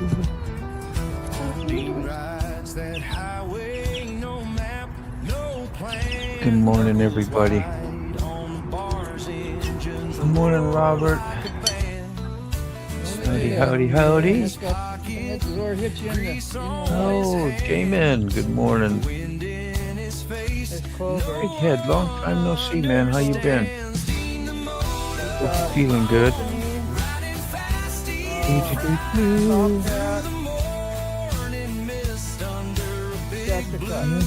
Good morning, everybody. Good morning, Robert. Howdy, howdy, howdy. Oh, Jamin, good morning. Egghead, long time no see, man. How you been? Feeling good?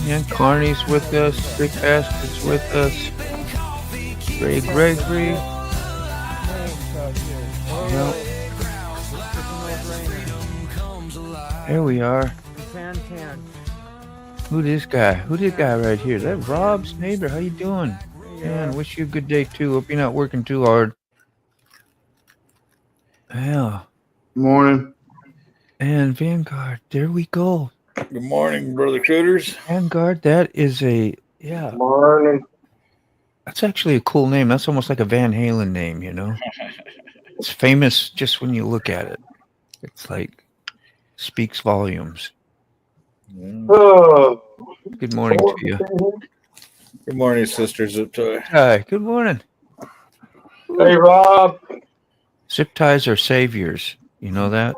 And CARNY'S with us. Big Bastards with us. Ray Gregory. Yep. There we are. Who this guy? Who this guy right here? Is that Rob's neighbor? How you doing? Man, wish you a good day too. Hope you're not working too hard. Yeah. Morning. And Vanguard, there we go. Good morning, brother Critters. Vanguard, that is Morning. that's actually a cool name. That's almost like a Van Halen name, you know? It's famous just when you look at it. It's like speaks volumes. Oh. Good morning to you. Good morning, sisters. Hi, good morning. Hey, Rob. Zip ties are saviors. You know that?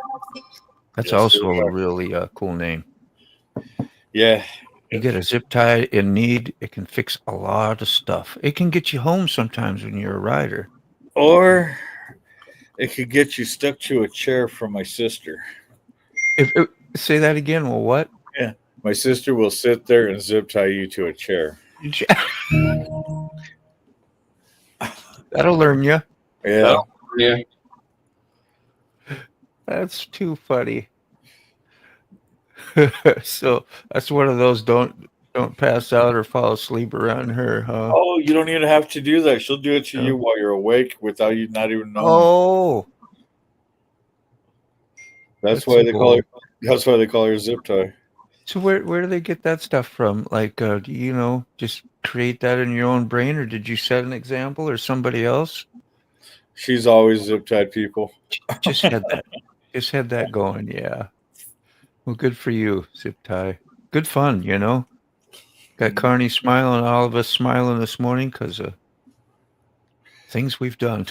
That's Yes, also they a are. really cool name. Yeah. You get a zip tie in need, it can fix a lot of stuff. It can get you home sometimes when you're a rider. Or it could get you stuck to a chair from my sister. Say that again. Well, what? Yeah. My sister will sit there and zip tie you to a chair. That'll learn you. Yeah. Yeah. That's too funny. So that's one of those don't pass out or fall asleep around her, huh? Oh, you don't even have to do that. She'll do it to you while you're awake without you not even knowing. Oh, That's why they call her. That's why they call her zip tie. so where do they get that stuff from? Like, do you know, just create that in your own brain, or did you set an example, or somebody else? She's always zip tied people. Just had that going, yeah. Well, good for you, zip tie. Good fun, you know. Got Carney smiling, all of us smiling this morning because of things we've done.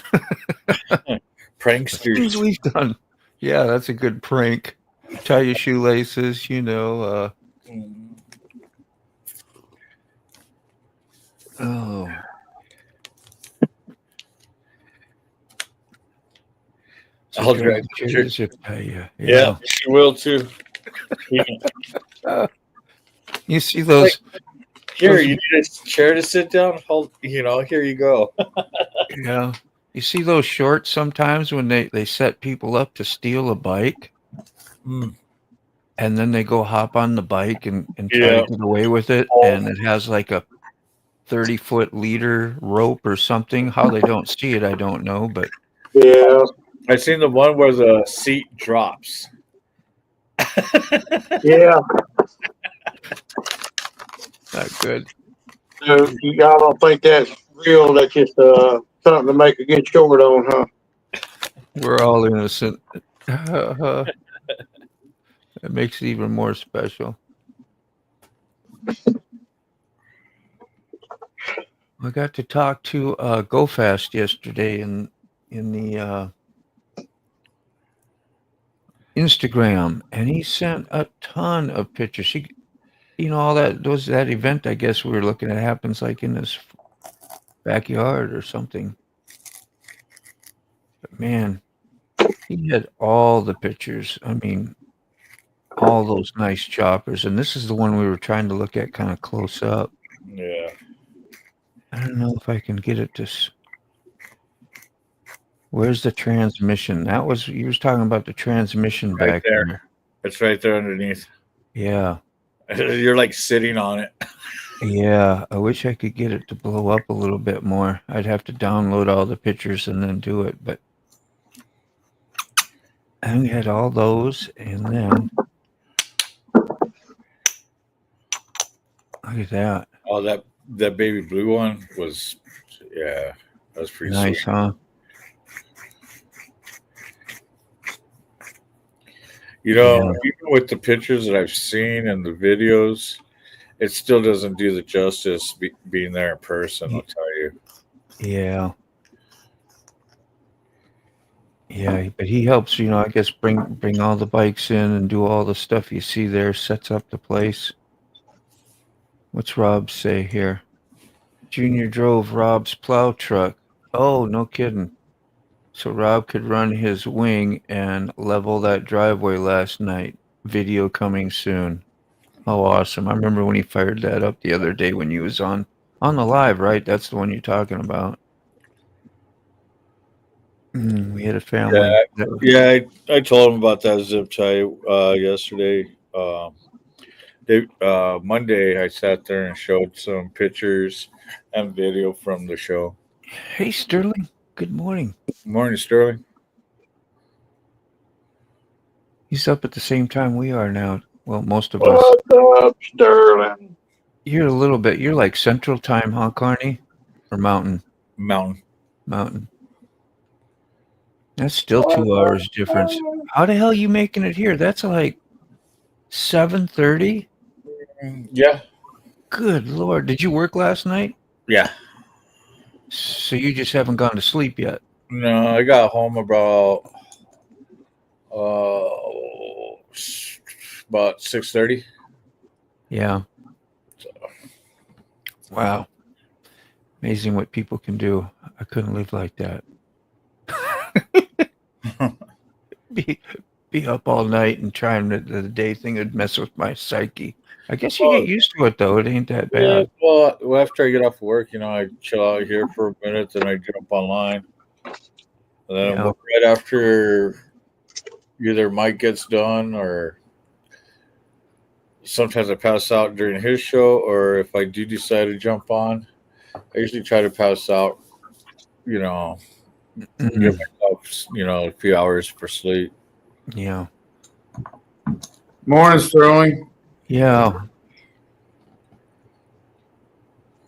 Pranksters. Things we've done. Yeah, that's a good prank. Tie your shoelaces, you know. Oh. I'll drag the chair. Zip tie, Yeah, she will too. You see those? Here, you need a chair to sit down. Hold, here you go. Yeah. You see those shorts sometimes when they set people up to steal a bike, and then they go hop on the bike and try to get away with it, and it has like a 30-foot leader rope or something. How they don't see it, I don't know, but Yeah. I seen the one where the seat drops. Yeah. not good. So y'all don't think that's real? That's just something to make a good short on, huh? We're all innocent. It makes it even more special. I got to talk to Go Fast yesterday in the Instagram, and he sent a ton of pictures. All that event I guess we were looking at happens like in his backyard or something. But man, he had all the pictures. I mean, all those nice choppers, and this is the one we were trying to look at kind of close up. Yeah. I don't know if I can get it to. Where's the transmission? You was talking about the transmission Right back there. It's right there underneath. Yeah. You're like sitting on it. Yeah. I wish I could get it to blow up a little bit more. I'd have to download all the pictures and then do it. But I had all those, and then look at that. Oh, that baby blue one was, that was pretty Nice, sweet. huh? You know, even with the pictures that I've seen and the videos, it still doesn't do the justice being there in person, I'll tell you. Yeah. Yeah, but he helps, I guess bring all the bikes in and do all the stuff you see there, sets up the place. What's Rob say here? Junior drove Rob's plow truck. Oh, no kidding. So Rob could run his wing and level that driveway last night. Video coming soon. Oh, awesome. I remember when he fired that up the other day when he was on the live, right? That's the one you're talking about. We had a family. Yeah, I told him about that zip tie yesterday. Monday, I sat there and showed some pictures and video from the show. Hey, Sterling. Good morning. Morning, Sterling. He's up at the same time we are now. Well, most of us. What's up, Sterling? You're a little bit. You're like Central Time, huh, Carney? Or Mountain? Mountain. That's still 2 hours difference. How the hell are you making it here? That's like 7:30? Yeah. Good Lord. Did you work last night? Yeah. So you just haven't gone to sleep yet? No, I got home about 6:30. Yeah. Wow. Amazing what people can do. I couldn't live like that. be up all night and trying the day thing would mess with my psyche. I guess you get used to it though. It ain't that bad. Yeah, well, after I get off work, I chill out here for a minute, then I jump online. And then right after either Mike gets done or sometimes I pass out during his show, or if I do decide to jump on, I usually try to pass out, give myself, a few hours for sleep. Yeah. Morning, Sterling. Yeah.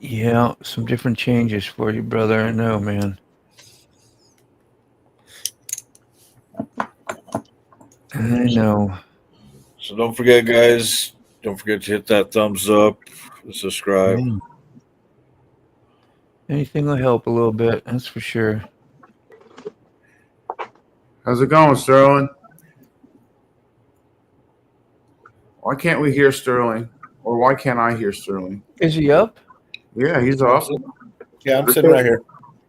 Yeah, some different changes for you, brother. I know, man. I know. So don't forget, guys. Don't forget to hit that thumbs up, subscribe. Anything will help a little bit, that's for sure. How's it going, Sterling? Why can't we hear Sterling? Or why can't I hear Sterling? Is he up? Yeah, he's awesome. Yeah, I'm sitting right here.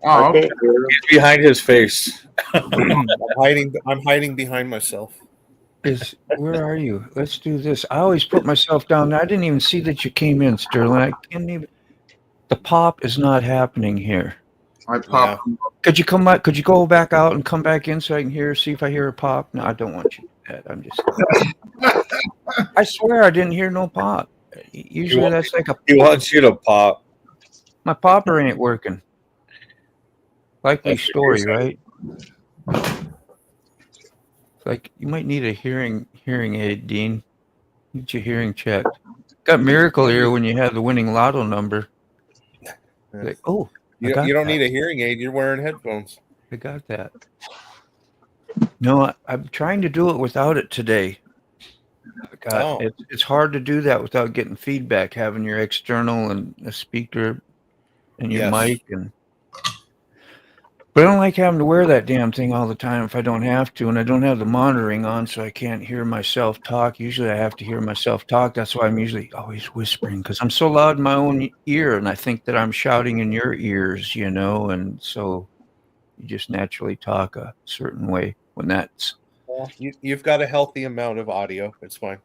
Oh, okay. He's behind his face. I'm hiding behind myself. Where are you? Let's do this. I always put myself down. I didn't even see that you came in, Sterling. I can't even. The pop is not happening here. I popped. Yeah. Could you come back? Could you go back out and come back in so I can see if I hear a pop? No, I don't want you to do that. I'm just. I swear I didn't hear no pop. Usually that's like a. He wants you to pop. My popper ain't working. Likely story, right? Like you might need a hearing aid, Dean. Get your hearing checked. Got miracle here when you have the winning lotto number. Like, oh, you don't need a hearing aid. You're wearing headphones. I got that. No, I'm trying to do it without it today. It's hard to do that without getting feedback, having your external and a speaker and your mic But I don't like having to wear that damn thing all the time if I don't have to, and I don't have the monitoring on, so I can't hear myself talk. Usually I have to hear myself talk. That's why I'm usually always whispering, because I'm so loud in my own ear, and I think that I'm shouting in your ears, and so you just naturally talk a certain way when that's... Well, you've got a healthy amount of audio. It's fine.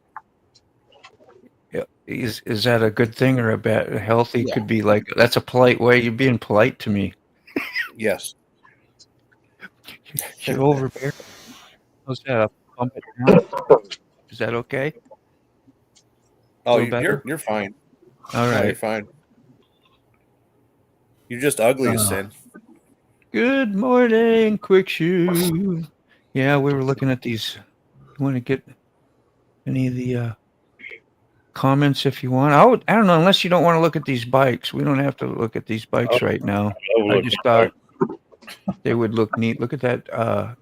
Yeah. Is that a good thing or a bad? Healthy could be like, that's a polite way. You're being polite to me. Yes. You're over there. How's that? I'll pump it down. Is that okay? Oh, you're fine. All right. No, you're fine. You're just ugly as sin. Good morning, Quick Shoe. Yeah, we were looking at these. You want to get any of the comments if you want? I don't know, unless you don't want to look at these bikes. We don't have to look at these bikes right now. I just thought they would look neat. Look at that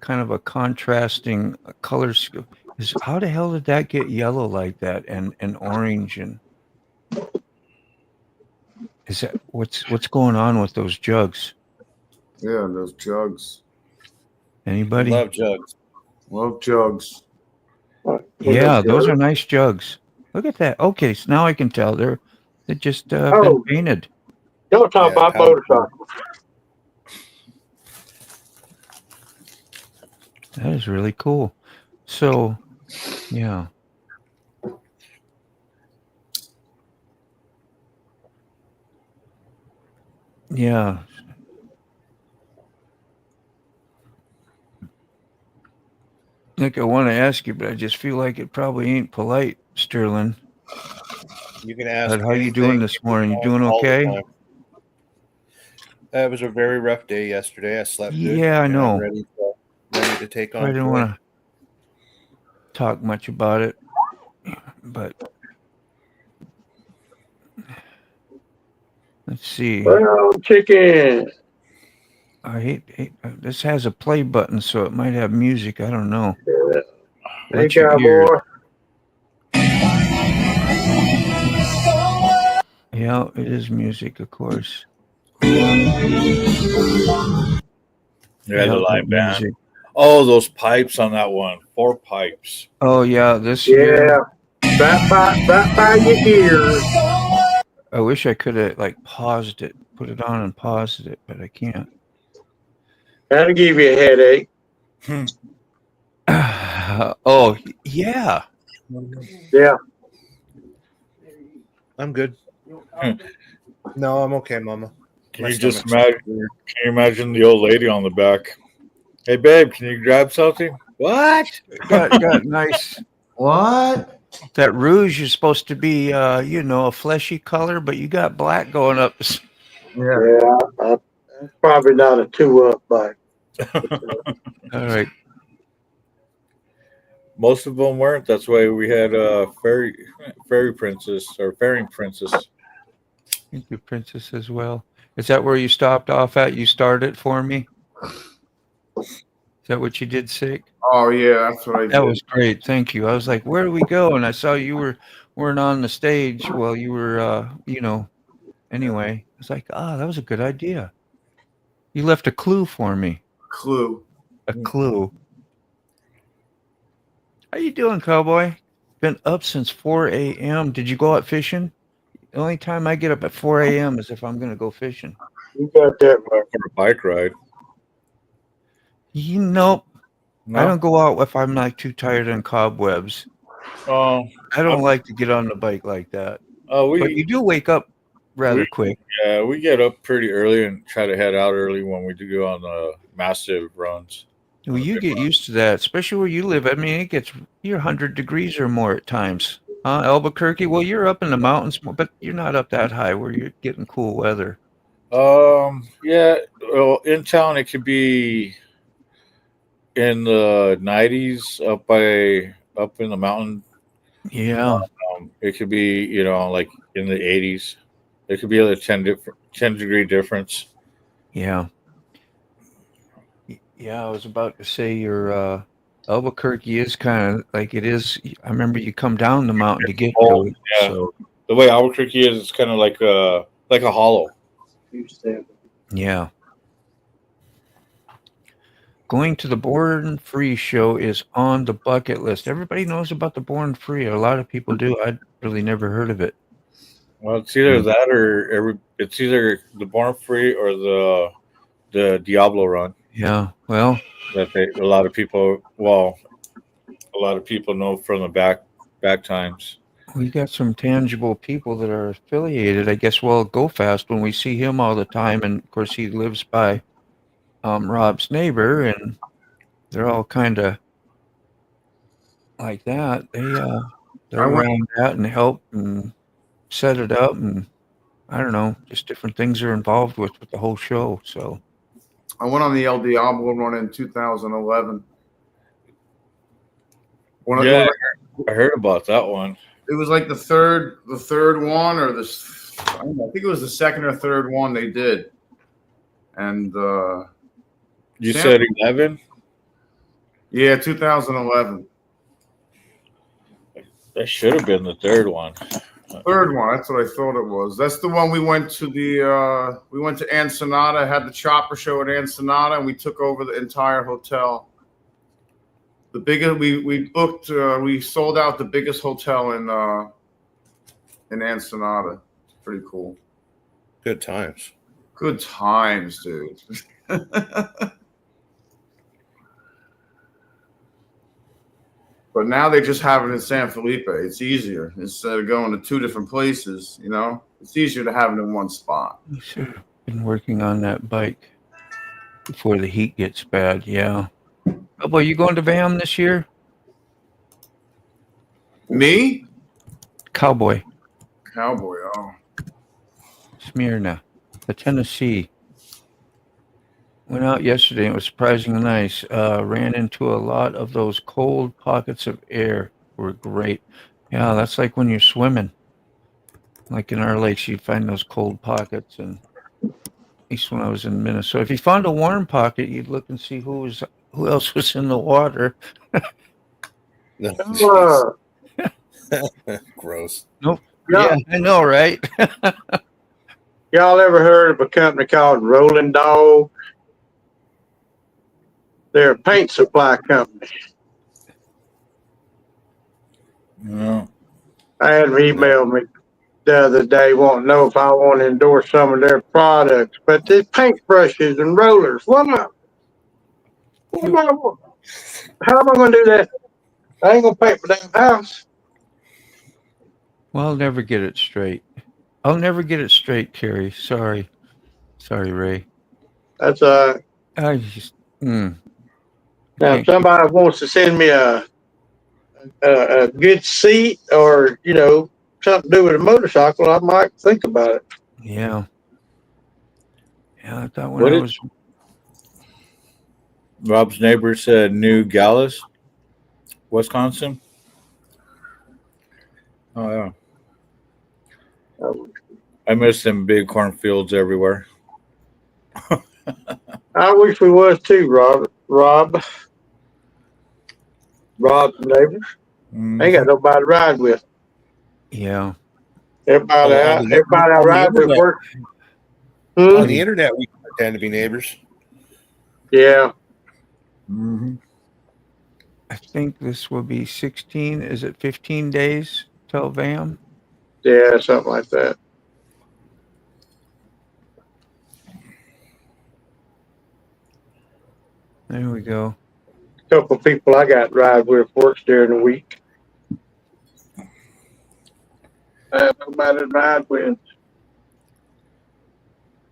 kind of a contrasting color. How the hell did that get yellow like that and orange and is that what's going on with those jugs? Yeah, those jugs. Anybody? Love jugs. Love jugs. Yeah, those are nice jugs. Look at that. Okay, so now I can tell they're just been Oh. painted. Y'all talk about powder. motorcycles. That is really cool. So, yeah. Yeah. Nick, I want to ask you, but I just feel like it probably ain't polite, Sterling. You can ask. How you doing this morning? You doing okay? It was a very rough day yesterday. I slept good. Yeah, I and know. I'm ready to take on. I didn't want to talk much about it, but let's see. Well, chicken. I hate this has a play button, so it might have music. I don't know. Hey, Let you hear cowboy. it. Yeah, it is music, of course. Yeah, the live band. Music. Oh, those pipes on that one. 4 pipes. Oh yeah, this year. Right by your ears. I wish I could have like paused it, put it on and paused it, but I can't. That'll give you a headache. Oh yeah. Yeah. I'm good. No, I'm okay, Mama. Can you imagine the old lady on the back? Hey, babe, can you grab something? What? Got nice. What? That rouge is supposed to be, a fleshy color, but you got black going up. Yeah. That's probably not a 2-up bike. All right. Most of them weren't. That's why we had fairy princess or fairing princess. Thank you, Princess, as well. Is that where you stopped off at? You started for me? Is that what you did, Sick? Oh yeah, that's what I did. That was great. Thank you. I was like, where do we go? And I saw you weren't on the stage. Well, you were, anyway. I was like, that was a good idea. You left a clue for me. Clue. A clue. How you doing, cowboy? Been up since 4 a.m. Did you go out fishing? The only time I get up at 4 a.m. is if I'm going to go fishing. You got that right. For a bike ride. Nope. No? I don't go out if I'm like too tired on cobwebs. Oh, I don't like to get on the bike like that. oh, But you do wake up rather quick. Yeah, we get up pretty early and try to head out early when we do go on the massive runs. Well, you get used to that, especially where you live. I mean, you're 100 degrees or more at times. Albuquerque, well, you're up in the mountains, but you're not up that high where you're getting cool weather. Yeah, well, in town it could be in the 90s up in the mountain. Yeah. It could be, like in the 80s. It could be a 10 degree difference. Yeah. Yeah, I was about to say your Albuquerque is kind of like it is. I remember you come down the mountain to get to it. Yeah. So the way Albuquerque is, it's kind of like a hollow. yeah. Going to the Born Free show is on the bucket list. Everybody knows about the Born Free. A lot of people do. I'd really never heard of it. Well, it's either that or it's either the Born Free or the Diablo run. Yeah. Well, that a lot of people know from the back times. We got some tangible people that are affiliated. I guess we'll go fast when we see him all the time. And of course, he lives by Rob's neighbor, and they're all kind of like that. They're around that and help and set it up, and I don't know, just different things are involved with the whole show. So I went on the El Diablo run in 2011. I heard about that one. It was like the third one, or I think it was the second or third one they did. And you said 11? Yeah, 2011. That should have been the third one. Third one. That's what I thought it was. That's the one we went to we went to Ensenada, had the chopper show at Ensenada, and we took over the entire hotel. The biggest we booked we sold out the biggest hotel in Ensenada. It's pretty cool. Good times. Good times, dude. But now they just have it in San Felipe. It's easier instead of going to two different places. You know, it's easier to have it in one spot. You should have been working on that bike before the heat gets bad. Yeah. Oh boy, you going to VAM this year? Me, Cowboy, cowboy. Oh, Smyrna, the Tennessee. Went out yesterday. It was surprisingly nice. Ran into a lot of those cold pockets of air. Were great. Yeah, that's like when you're swimming. Like in our lakes, you'd find those cold pockets. And at least when I was in Minnesota, if you found a warm pocket, you'd look and see who else was in the water. No, gross. Nope. Yeah. Yeah, I know, right? Y'all ever heard of a company called Rolling Dog? They're a paint supply company. No. I had them email me the other day wanting to know if I want to endorse some of their products. But these paintbrushes and rollers, how am I going to do that? I ain't going to paint my damn house. Well, I'll never get it straight. I'll never get it straight, Terry. Sorry, Ray. That's I just. Now, if somebody wants to send me a good seat or, something to do with a motorcycle, I might think about it. Yeah. Yeah, I thought What is- Rob's neighbor said New Gallus, Wisconsin. Oh, yeah. I miss them big cornfields everywhere. I wish we was too, Rob's neighbors. Ain't got nobody to ride with. Yeah. Everybody I ride with work. On the internet, we pretend to be neighbors. Yeah. Mm-hmm. I think this will be 16. Is it 15 days till VAM? Yeah, something like that. There we go. A couple of people I got to ride with works during the week. I have nobody to ride with.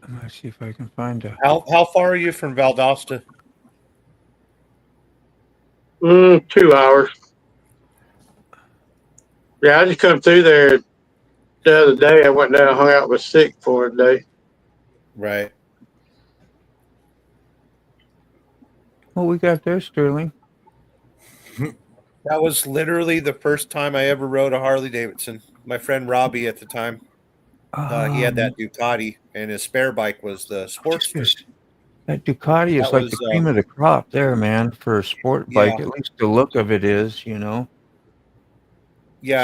I'm gonna see if I can find a. How far are you from Valdosta? 2 hours. Yeah, I just come through there the other day. I went down and hung out with Sick for a day. Right. What we got there, Sterling? That was literally the first time I ever rode a Harley Davidson. My friend Robbie at the time, he had that Ducati, and his spare bike was the Sportster. That Ducati is That like was, the cream of the crop there, man, for a sport bike. Yeah. At least the look of it is, Yeah,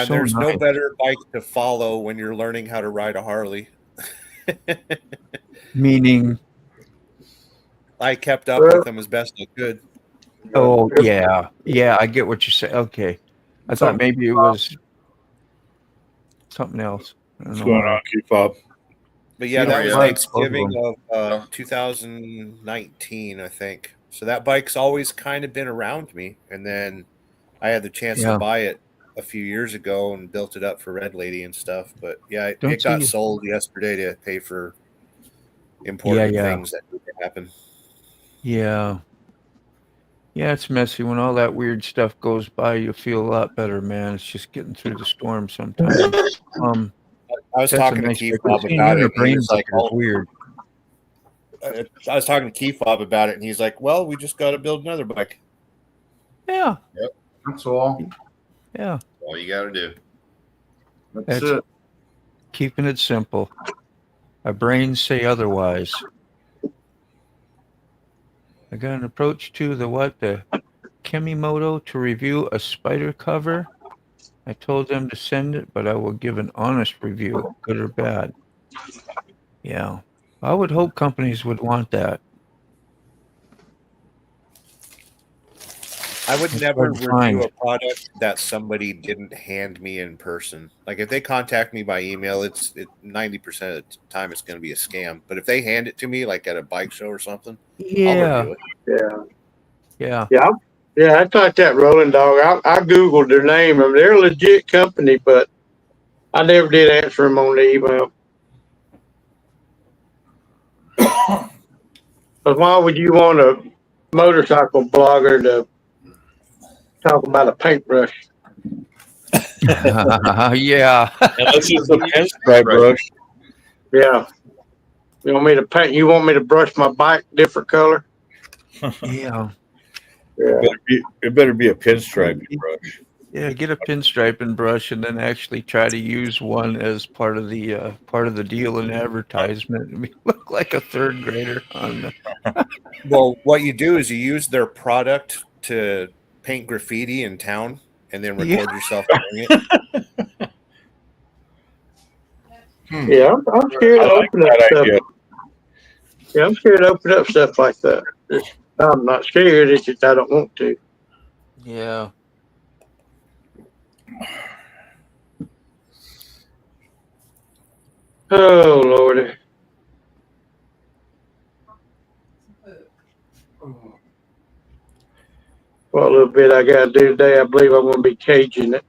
So there's no nice. better bike to follow when you're learning how to ride a Harley. Meaning, I kept up with them as best I could. oh, yeah. Yeah, I get what you say. Okay. I thought maybe it was something else. I don't What's know going why. on, Keep Up? But yeah, You that know, was yeah. Thanksgiving of 2019, I think. So that bike's always kind of been around me. And then I had the chance Yeah. to buy it a few years ago and built it up for Red Lady and stuff. But yeah, Don't it got see- sold yesterday to pay for important Yeah. things that need to happen. Yeah. Yeah, it's messy. When all that weird stuff goes by, you feel a lot better, man. It's just getting through the storm sometimes. I was That's talking a to nice Keith trick. Bob Seeing about your it. And he brain was like, bucket is weird. I was talking to Keith Bob about it, and he's like, "Well, we just got to build another bike." Yeah. That's all. Yeah. All you got to do. That's That's- it. Keeping it simple. Our brains say otherwise. I got an approach to the Kemimoto to review a spider cover. I told them to send it, but I will give an honest review, good or bad. Yeah. I would hope companies would want that. I would It's never hard to review find. a product that somebody didn't hand me in person. Like if they contact me by email, it's 90% of the time it's going to be a scam. But if they hand it to me, like at a bike show or something, I'll Yeah. review it. Yeah. Yeah. Yeah, I thought that Rolling Dog. I Googled their name. I mean, they're a legit company, but I never did answer them on the email. But why would you want a motorcycle blogger to talk about a paintbrush? Yeah. Unless it's a pinstripe brush. Yeah. You want me to paint? You want me to brush my bike different color? Yeah. Yeah. It better be a pinstripe brush. Yeah, get a pinstripe and brush, and then actually try to use one as part of the deal in advertisement. I mean, look like a third grader on the. Well, what you do is you use their product to paint graffiti in town and then record yourself doing it. Yeah, I'm scared to open up stuff. Yeah, I'm scared to open up stuff like that. I'm not scared. It's just I don't want to. Yeah. Oh Lordy. Well, a little bit I got to do today. I believe I'm going to be caging it.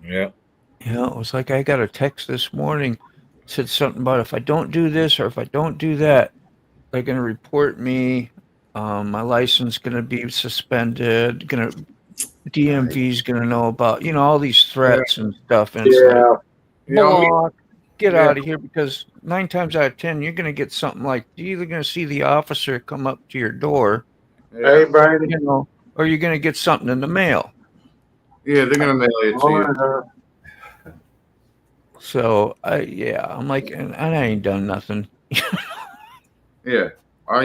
Yeah. Yeah, it was like I got a text this morning, said something about if I don't do this or if I don't do that, they're going to report me. My license going to be suspended. DMV's going to know about, all these threats and stuff. And it's like, block, get out of here, because 9 times out of 10, you're going to get something like you're either going to see the officer come up to your door, Hey, Brady. or you're going to get something in the mail. Yeah, they're gonna mail it to you. So I'm like, and I ain't done nothing. Yeah, I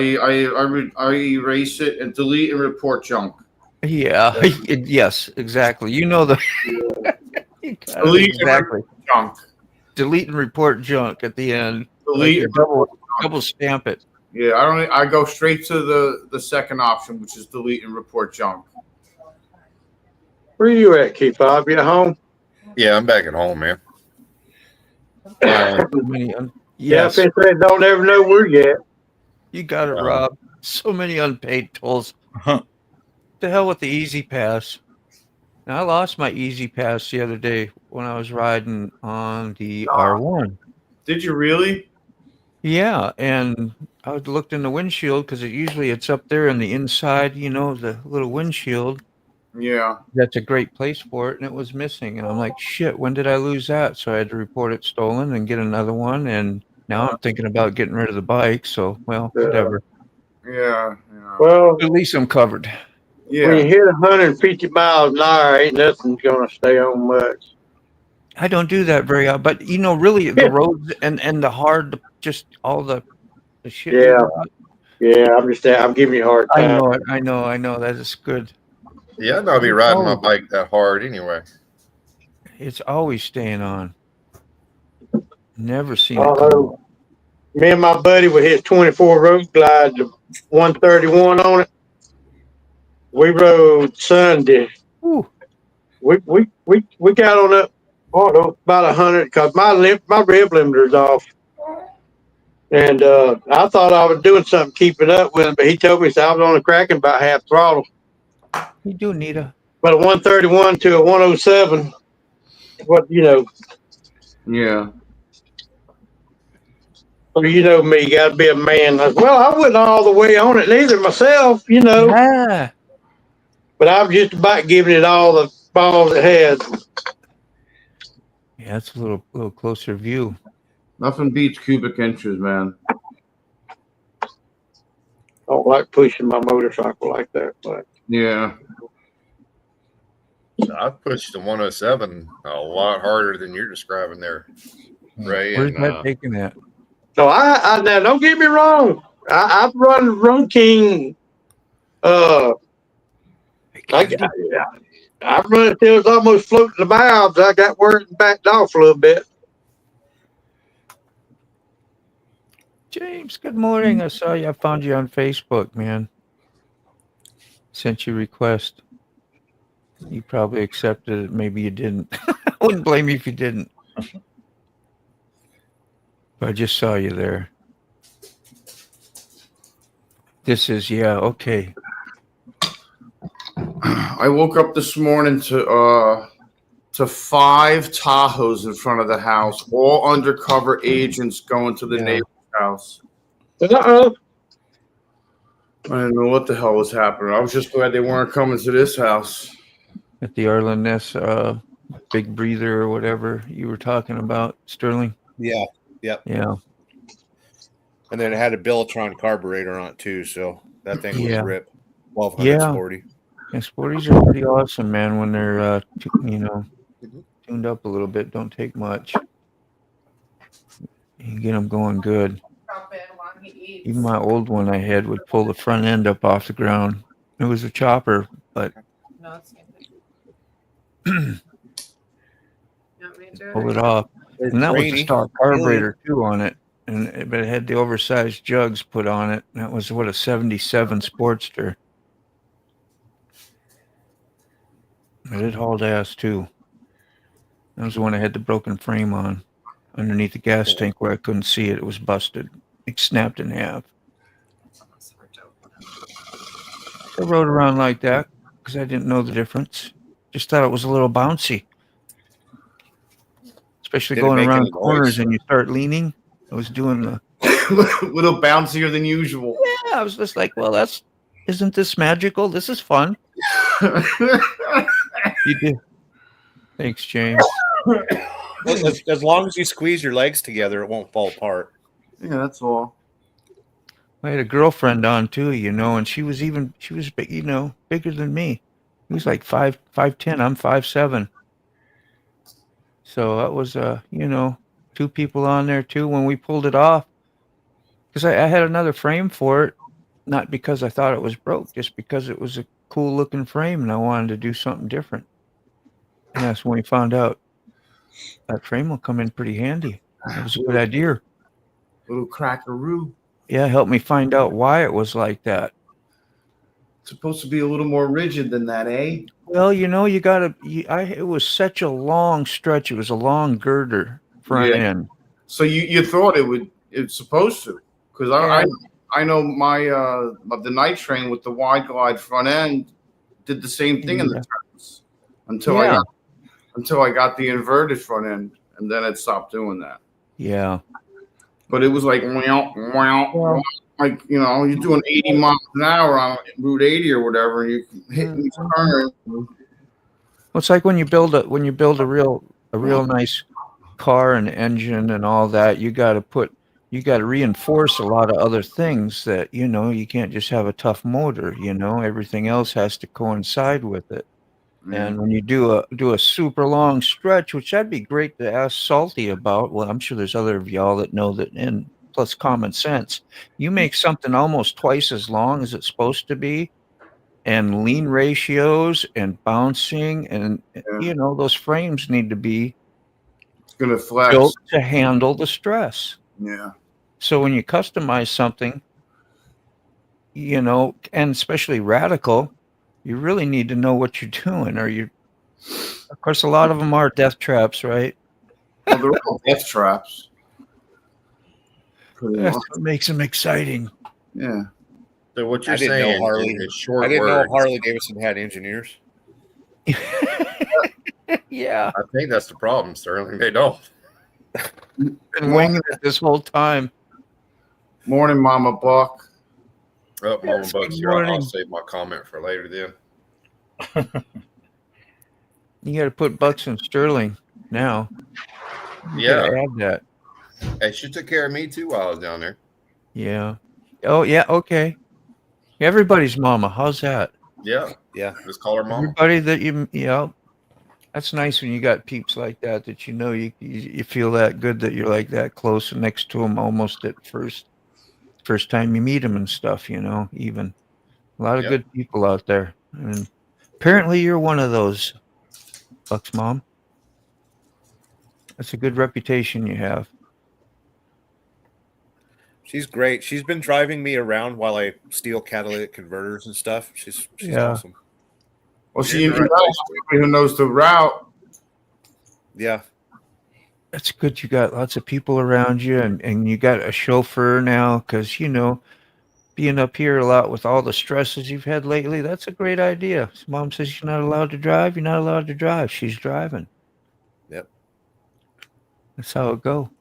erase it and delete and report junk. Yeah. Yes, exactly. You know the Delete exactly junk. Delete and report junk at the end. Delete Like double stamp it. Yeah, I go straight to the second option, which is delete and report junk. Where you at, Keith Bob? You at home? Yeah, I'm back at home, man. Yes. Yeah, I don't ever know where you at. You got it, Rob. So many unpaid tolls. The hell with the Easy Pass. Now, I lost my Easy Pass the other day when I was riding on the R1. Did you really? Yeah, and I looked in the windshield because it's up there in the inside, the little windshield. Yeah. That's a great place for it, and it was missing. And I'm like, shit, when did I lose that? So I had to report it stolen and get another one. And now I'm thinking about getting rid of the bike. So, whatever. Yeah. Well, at least I'm covered. Yeah. When you hit 150 miles an hour, ain't nothing's going to stay on much. I don't do that very often. But, really, the roads and the hard, just all the shit. Yeah, I'm giving you a hard time. I know. That is good. Yeah, I'd not be riding my bike that hard anyway. It's always staying on. Never seen it. Me and my buddy with his 24 Road Glide, 131 on it. We rode Sunday. Ooh. We got on up about 100 because my rev limiter's off. And I thought I was doing something keeping up with him, but he told me I was on the cracking about half throttle. You do need but a 131 to a 107. What Yeah. Well, you know me, you got to be a man. Well, I wasn't all the way on it neither myself, Yeah. But I was just about giving it all the balls it had. Yeah, it's a little closer view. Nothing beats cubic inches, man. I don't like pushing my motorcycle like that, but yeah. I've pushed the 107 a lot harder than you're describing there, Ray. Where's that taking that? No, I now don't get me wrong. I've run Road King. I I run it till it's almost floating the valves. I got where it backed off a little bit. James, good morning. I saw you. I found you on Facebook, man. Sent you a request. You probably accepted it. Maybe you didn't. I wouldn't blame you if you didn't. But I just saw you there. This is, yeah, okay. I woke up this morning to 5 Tahoes in front of the house, all undercover agents going to the neighbor's house. Uh-oh. I didn't know what the hell was happening. I was just glad they weren't coming to this house. At the Arlen Ness big breather or whatever you were talking about, Sterling. Yeah. Yep. Yeah. And then it had a Beltron carburetor on it too, so that thing was ripped. 1200 Yeah. Sporty. Yeah, Sporties are pretty awesome, man, when they're tuned up a little bit. Don't take much. You get them going good. Even my old one I had would pull the front end up off the ground. It was a chopper, but pull it off. And that was a stock carburetor too on it. But it had the oversized jugs put on it. That was a 77 Sportster. But it hauled ass too. That was the one I had the broken frame on. Underneath the gas tank where I couldn't see it. It was busted. It snapped in half. I rode around like that because I didn't know the difference. Just thought it was a little bouncy. Especially going around corners and you start leaning. I was doing the little bouncier than usual. Yeah, I was just like, well, isn't this magical? This is fun. You did. Thanks, James. As long as you squeeze your legs together, it won't fall apart. Yeah, that's all. I had a girlfriend on too, and she was big, bigger than me. He was like 5'10". I'm 5'7". So that was, two people on there too when we pulled it off. Because I had another frame for it, not because I thought it was broke, just because it was a cool looking frame and I wanted to do something different. And that's when we found out that frame will come in pretty handy. It was a good idea. Little crackaroo. Yeah, helped me find out why it was like that. It's supposed to be a little more rigid than that, eh? Well, it was such a long stretch. It was a long girder front end. So you thought it's supposed to. Because I know the night train with the wide glide front end did the same thing in the turns until I got the inverted front end, and then it stopped doing that. Yeah. But it was like like you're doing 80 miles an hour on Route 80 or whatever, and you hit these turns. Well, it's like when you build a real nice car and engine and all that, you got to reinforce a lot of other things that, you can't just have a tough motor, everything else has to coincide with it. Mm-hmm. And when you do a super long stretch, which that'd be great to ask Salty about. Well, I'm sure there's other of y'all that know that, and plus common sense, you make something almost twice as long as it's supposed to be, and lean ratios and bouncing and, those frames need to be gonna flex built to handle the stress. Yeah. So when you customize something, and especially radical, you really need to know what you're doing. Of course, a lot of them are death traps, right? Well, they're all death traps. That's what makes them exciting. Yeah. So what you're I didn't saying know Harley. in short I didn't words, know Harley Davidson had engineers. Yeah. I think that's the problem, Sterling. They don't. Been winging it this whole time. Morning, Mama Buck. Oh, Mama Yes, Buck's good here. I'll morning. save my comment for later then. You got to put Bucks and Sterling now. You Yeah. gotta add that. Hey, she took care of me too while I was down there. Yeah. Oh, yeah. Okay. Everybody's mama. How's that? Yeah. Yeah. Just call her mama. Everybody that that's nice when you got peeps like that you feel that good that you're like that close and next to them almost at first time you meet them and stuff, even a lot of good people out there. And Apparently, you're one of those, Buck's mom. That's a good reputation you have. She's great. She's been driving me around while I steal catalytic converters and stuff. She's awesome. Well, You're she in the right place, who knows the route. Yeah. That's good. You got lots of people around you, and you got a chauffeur now because, being up here a lot with all the stresses you've had lately, that's a great idea. Mom says you're not allowed to drive. You're not allowed to drive. She's driving. Yep. That's how it go.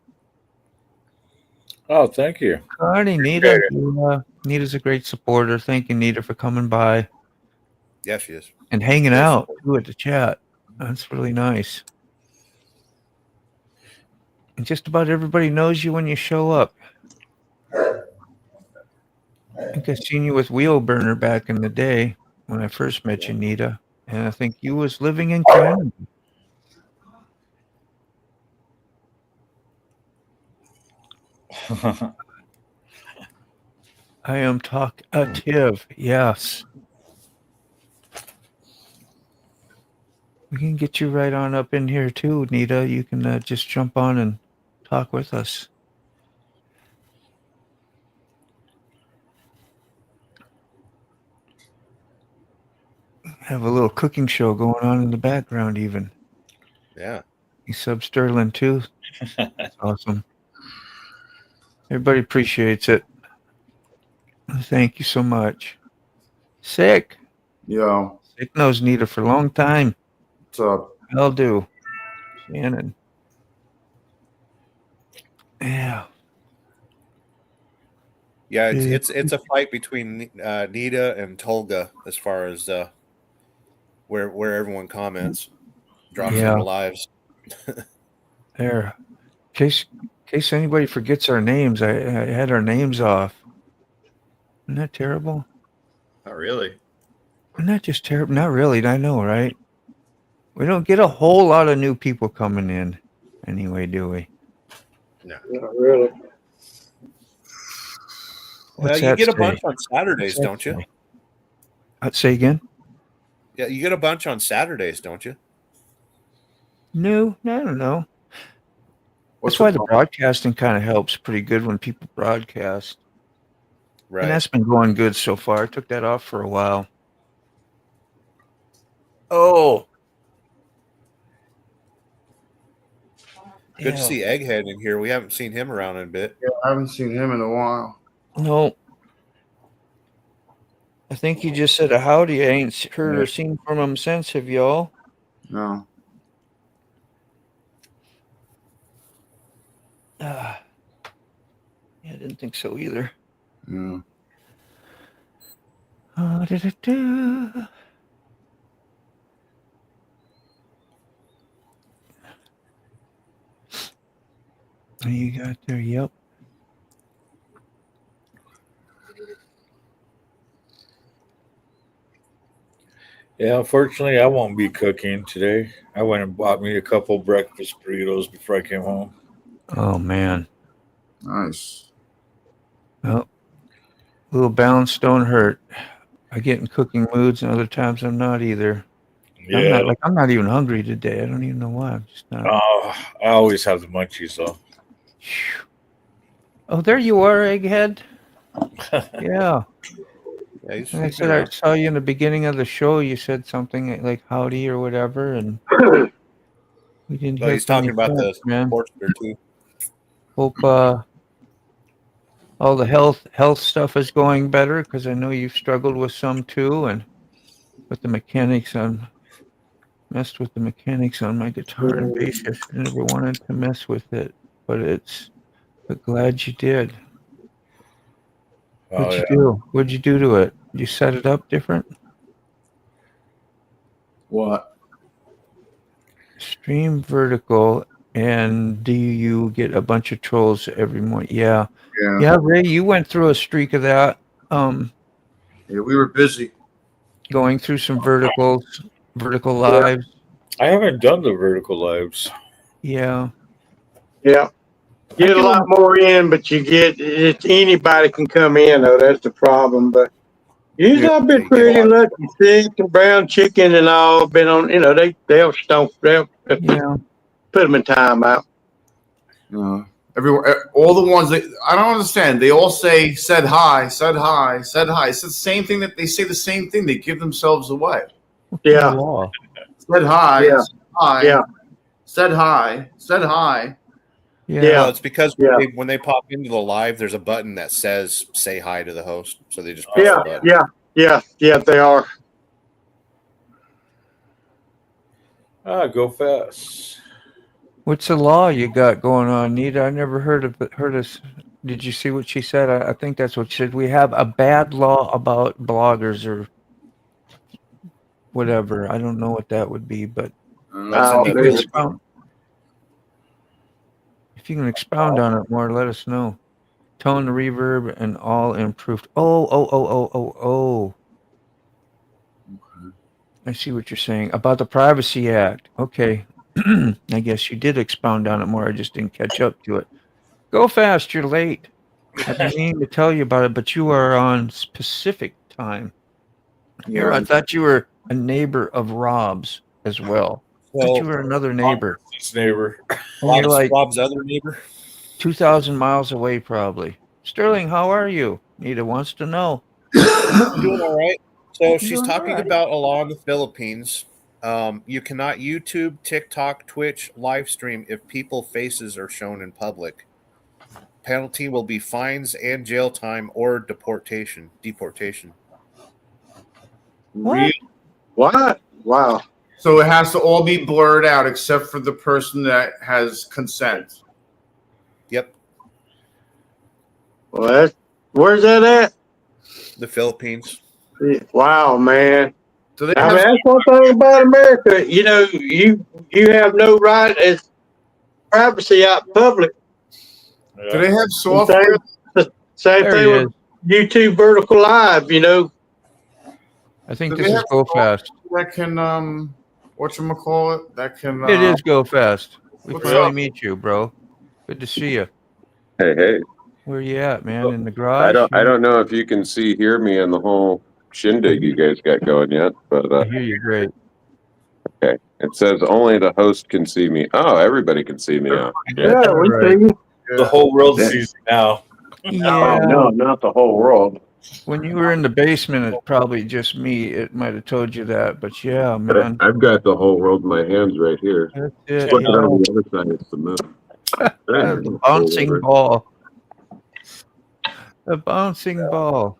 Oh, thank you. Carney, Nita. Nita's a great supporter. Thank you, Nita, for coming by. Yeah, she is. And hanging out too at the chat. That's really nice. And just about everybody knows you when you show up. I think I seen you with Wheel Burner back in the day when I first met you, Nita. And I think you was living in Canada. I am talkative. Yes. We can get you right on up in here too, Nita. You can just jump on and talk with us. Have a little cooking show going on in the background even. Yeah. You sub Sterling too? That's awesome. Everybody appreciates it. Thank you so much. Sick. Yo. Sick knows Nita for a long time. What's up? I'll do. Shannon. Yeah. Yeah, it's a fight between Nita and Tolga as far as where everyone comments, drops into lives. There. In case anybody forgets our names, I had our names off. Isn't that terrible? Not really. Isn't that just terrible? Not really. I know, right? We don't get a whole lot of new people coming in anyway, do we? No. Not really. You get a bunch on Saturdays, don't you? I'd say again? Yeah, you get a bunch on Saturdays, don't you? No, I don't know. That's why the broadcasting kind of helps pretty good when people broadcast. Right. And that's been going good so far. I took that off for a while. Oh. Good to see Egghead in here. We haven't seen him around in a bit. Yeah, I haven't seen him in a while. No. I think he just said a howdy. I ain't heard or seen from him since, have y'all? No. Yeah, I didn't think so either. Yeah. You got there, yep. Yeah, unfortunately, I won't be cooking today. I went and bought me a couple breakfast burritos before I came home. Oh, man. Nice. Well, a little balance don't hurt. I get in cooking moods, and other times I'm not either. Yeah. I'm not even hungry today. I don't even know why. I'm just not. I always have the munchies, though. Oh, there you are, Egghead. Yeah. Yeah, I said I saw you in the beginning of the show. You said something like howdy or whatever, and we didn't hear he's from talking you about since, the man. Portster too. Hope all the health stuff is going better, because I know you've struggled with some too, and with the mechanics messed with the mechanics on my guitar and bass. I never wanted to mess with it, but glad you did. What'd you do? What'd you do to it? Did you set it up different? What? Stream vertical, and do you get a bunch of trolls every morning? Yeah. Yeah, Ray, you went through a streak of that. Yeah, we were busy. Going through some vertical lives. I haven't done the vertical lives. Yeah. Yeah. Get a lot more in, but anybody can come in though. That's the problem. But Usually I've been They get a pretty lot. lucky. Steak and brown chicken and all been on. They'll put Yeah. them in timeout. Everyone, all the ones that I don't understand. They all said hi, said hi, said hi. It's the same thing that they say the same thing. They give themselves away. Yeah, Law. Said hi, Yeah. said hi, Yeah. said hi, said hi. Yeah. Well, it's because Yeah. when they pop into the live, there's a button that says "Say hi to the host," so they just press Yeah. the button. Yeah. They are. Go fast. What's the law you got going on, Nita? I never heard of it. Did you see what she said? I think that's what she said. We have a bad law about bloggers or whatever. I don't know what that would be, but That's Oh, in the man. Philippines. if you can expound on it more, let us know. Tone, the reverb, and all improved. Oh. I see what you're saying about the Privacy Act. Okay. I guess you did expound on it more. I just didn't catch up to it. Go fast. You're late. I've been meaning to tell you about it, but you are on Pacific time. Here, I thought you were a neighbor of Rob's as well. I thought you were another neighbor. This neighbor. And you're like Rob's other neighbor. 2,000 miles away, probably. Sterling, how are you? Nita wants to know. Doing all right. So she's Doing talking all right. about a law in the Philippines. You cannot YouTube, TikTok, Twitch, live stream if people faces are shown in public. Penalty will be fines and jail time or deportation. What? What? Wow. So it has to all be blurred out except for the person that has consent. Yep, Well, where's that at? the Philippines. Wow, man. So they I mean, have, that's one thing about America. You have no right as privacy out in public. do they have software? Same There thing he with is. YouTube Vertical Live. I think Do this they is have Go Fast. that can whatchamacallit? That can It is Go Fast. We What's finally up? meet you, bro. Good to see you. Hey, Where you at, man? In the garage? I don't know if you can hear me in the whole shindig you guys got going yet, but I hear you great. okay. It says only the host can see me. Oh, everybody can see me now. Yeah, That's all we right. see you. The whole world sees you now. Yeah. Oh no, not the whole world. When you were in the basement, it's probably just me. It might have told you that, but yeah, man. I've got the whole world in my hands right here. That's it. Put it Yeah. on the other side. It's the moon. The bouncing ball. The bouncing ball.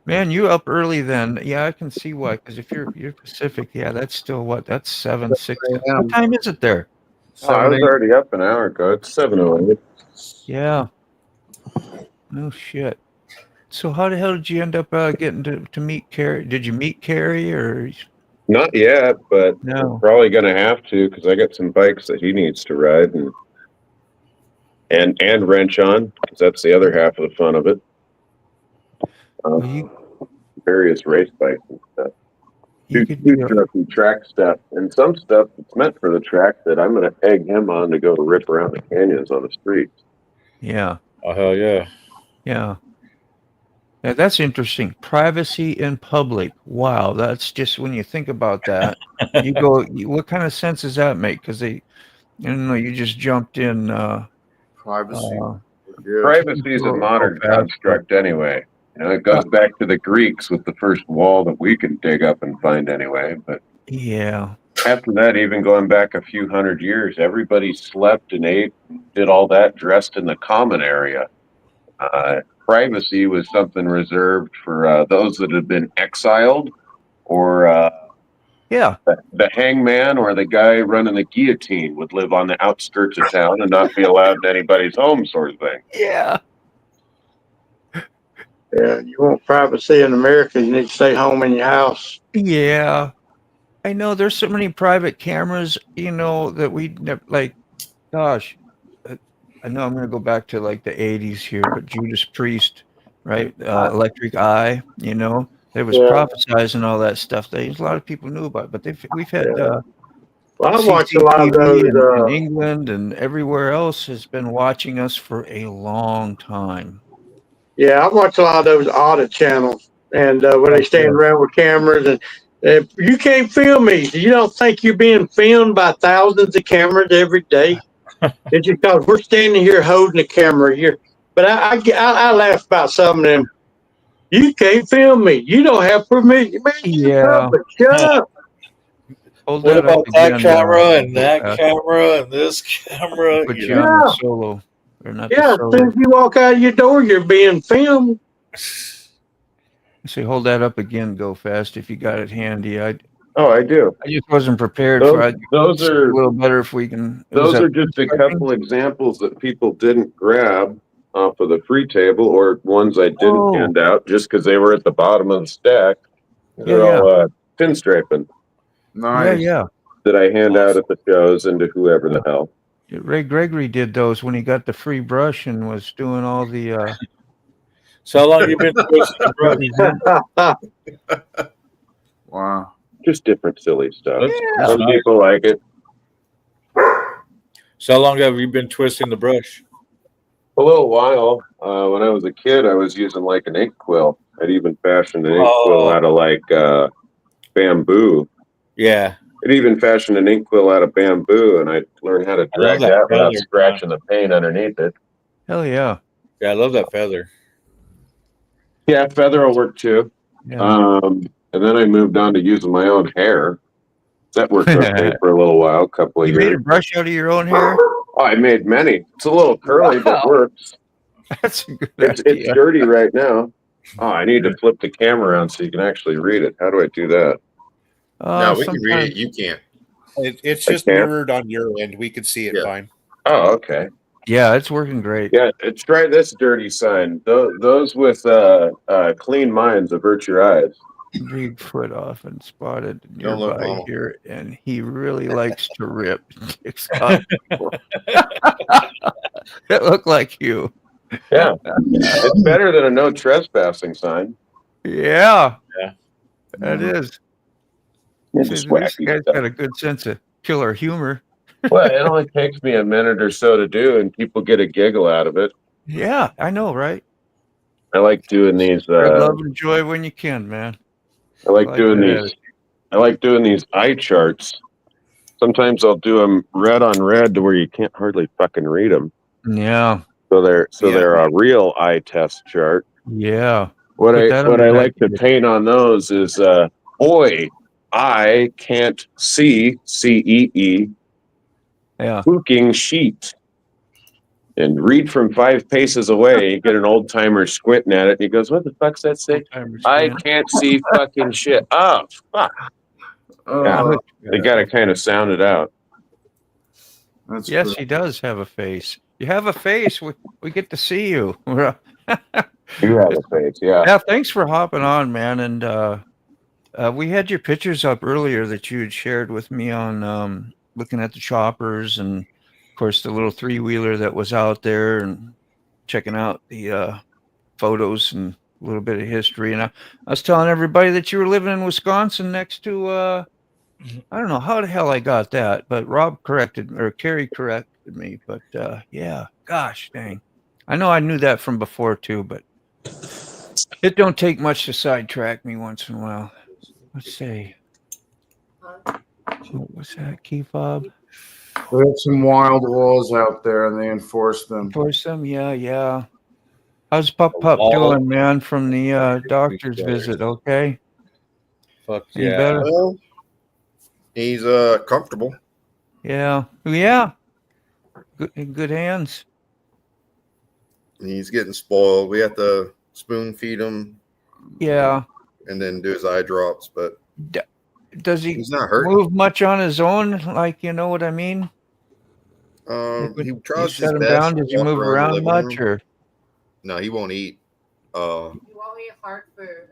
Man, you up early then. Yeah, I can see why. Because if you're Pacific, yeah, that's still what? That's 7, 6. What time is it there? Oh, I was already up an hour ago. It's 7:08. Yeah. No shit. So how the hell did you end up getting to meet Carrie? Did you meet Carrie or Not yet, but no? I'm probably gonna have to because I got some bikes that he needs to ride and wrench on because that's the other half of the fun of it. Well, Various race bikes and stuff. you could be Some track stuff and some stuff that's meant for the track that I'm going to egg him on to go rip around the canyons on the streets. yeah. Oh, hell yeah. Yeah. Yeah, that's interesting. Privacy in public. Wow, that's just when you think about that, you go, what kind of sense does that make? Because you just jumped in. Privacy. Privacy is a modern construct anyway. It goes back to the Greeks with the first wall that we can dig up and find anyway. But Yeah. after that, even going back a few hundred years, everybody slept and ate, did all that dressed in the common area. Privacy was something reserved for those that had been exiled, or Yeah. the hangman or the guy running the guillotine would live on the outskirts of town and not be allowed in anybody's home, sort of thing. Yeah. Yeah, you want privacy in America, you need to stay home in your house. Yeah. I know there's so many private cameras, that we never, like, gosh, I know I'm going to go back to like the 80s here, but Judas Priest, right? Electric Eye, there was prophesizing all that stuff. A lot of people knew about it, but we've had Well, I watch a lot of CCTV those. in England and everywhere else has been watching us for a long time. Yeah, I watch a lot of those audit channels. and when they stand around with cameras, and you can't film me. You don't think you're being filmed by thousands of cameras every day? It's just because we're standing here holding the camera here. But I laugh about some of them. You can't film me. You don't have permission. Man, you public. Shut up. Hold What that about up that again, camera and that camera and this camera? Put You you know? on the solo. Or not Yeah, the as solo. soon as you walk out of your door, you're being filmed. Say, hold that up again. Go fast if you got it handy. I do. just wasn't prepared for it. Those A are little better if we can. those are just a couple examples that people didn't grab off of the free table, or ones I didn't hand out just because they were at the bottom of the stack. They're all pinstriping. Nice. Yeah. That I hand out at the shows and to whoever the hell. Ray Gregory did those when he got the free brush and was doing all the. So how long have you been twisting the brush? Wow. Just different silly stuff. That's Some nice. people like it. So how long have you been twisting the brush? A little while. When I was a kid, I was using like an ink quill. I'd even fashioned an ink quill out of like bamboo. Yeah. I'd even fashioned an ink quill out of bamboo, and I learned how to drag that without scratching the paint underneath it. Hell yeah. Yeah, I love that feather. Yeah, feather will work too. Yeah. And then I moved on to using my own hair. That worked okay for a little while, a couple of You years. made a brush out of your own hair? Oh, I made many. It's a little curly, but works. That's a good It's dirty right now. Oh, I need to flip the camera around so you can actually read it. How do I do that? No, we can read it. You can't. It's just mirrored on your end. We could see it fine. Oh, okay. Yeah, it's working great. Yeah, try this dirty sign. Those with clean minds avert your eyes. Big foot off and spotted Don't look nearby normal. here, and he really likes to rip dicks off. It looked like you. Yeah, it's better than a no trespassing sign. Yeah, Yeah. that is. It's This just wacky guy's stuff. got a good sense of killer humor. Well, it only takes me a minute or so to do, and people get a giggle out of it. Yeah, I know, right? I like doing these. Spread love and joy when you can, man. I like doing these. I like doing these eye charts. Sometimes I'll do them red on red to where you can't hardly fucking read them. Yeah. So they're a real eye test chart. Yeah. What I like to paint on those is boy, I can't see CEE. Yeah. Hooking sheet. And read from 5 paces away, you get an old timer squinting at it, and he goes, "What the fuck's that say?" I can't see fucking shit. Oh, fuck. Yeah, they got to kind of sound it out. Yes, he does have a face. You have a face. We get to see you. You have a face, yeah. Yeah, thanks for hopping on, man. And we had your pictures up earlier that you had shared with me on looking at the choppers and, of course, the little 3-wheeler that was out there and checking out the photos and a little bit of history. And I was telling everybody that you were living in Wisconsin next to, I don't know how the hell I got that, but Carrie corrected me. But yeah, gosh dang. I know I knew that from before too, but it don't take much to sidetrack me once in a while. Let's see. What's that, key fob? We have some wild laws out there, and they enforce them. Enforce them? Yeah. How's Pup doing, man, from the doctor's visit? Okay. Fuck Any yeah. better? Well, he's comfortable. Yeah. Good, in good hands. He's getting spoiled. We have to spoon feed him. Yeah. And then do his eye drops, but does he he's not hurting. Move much on his own? Like, you know what I mean? He tries set his him best. down. Does he move around much, or? No, he won't eat. He won't eat hard food.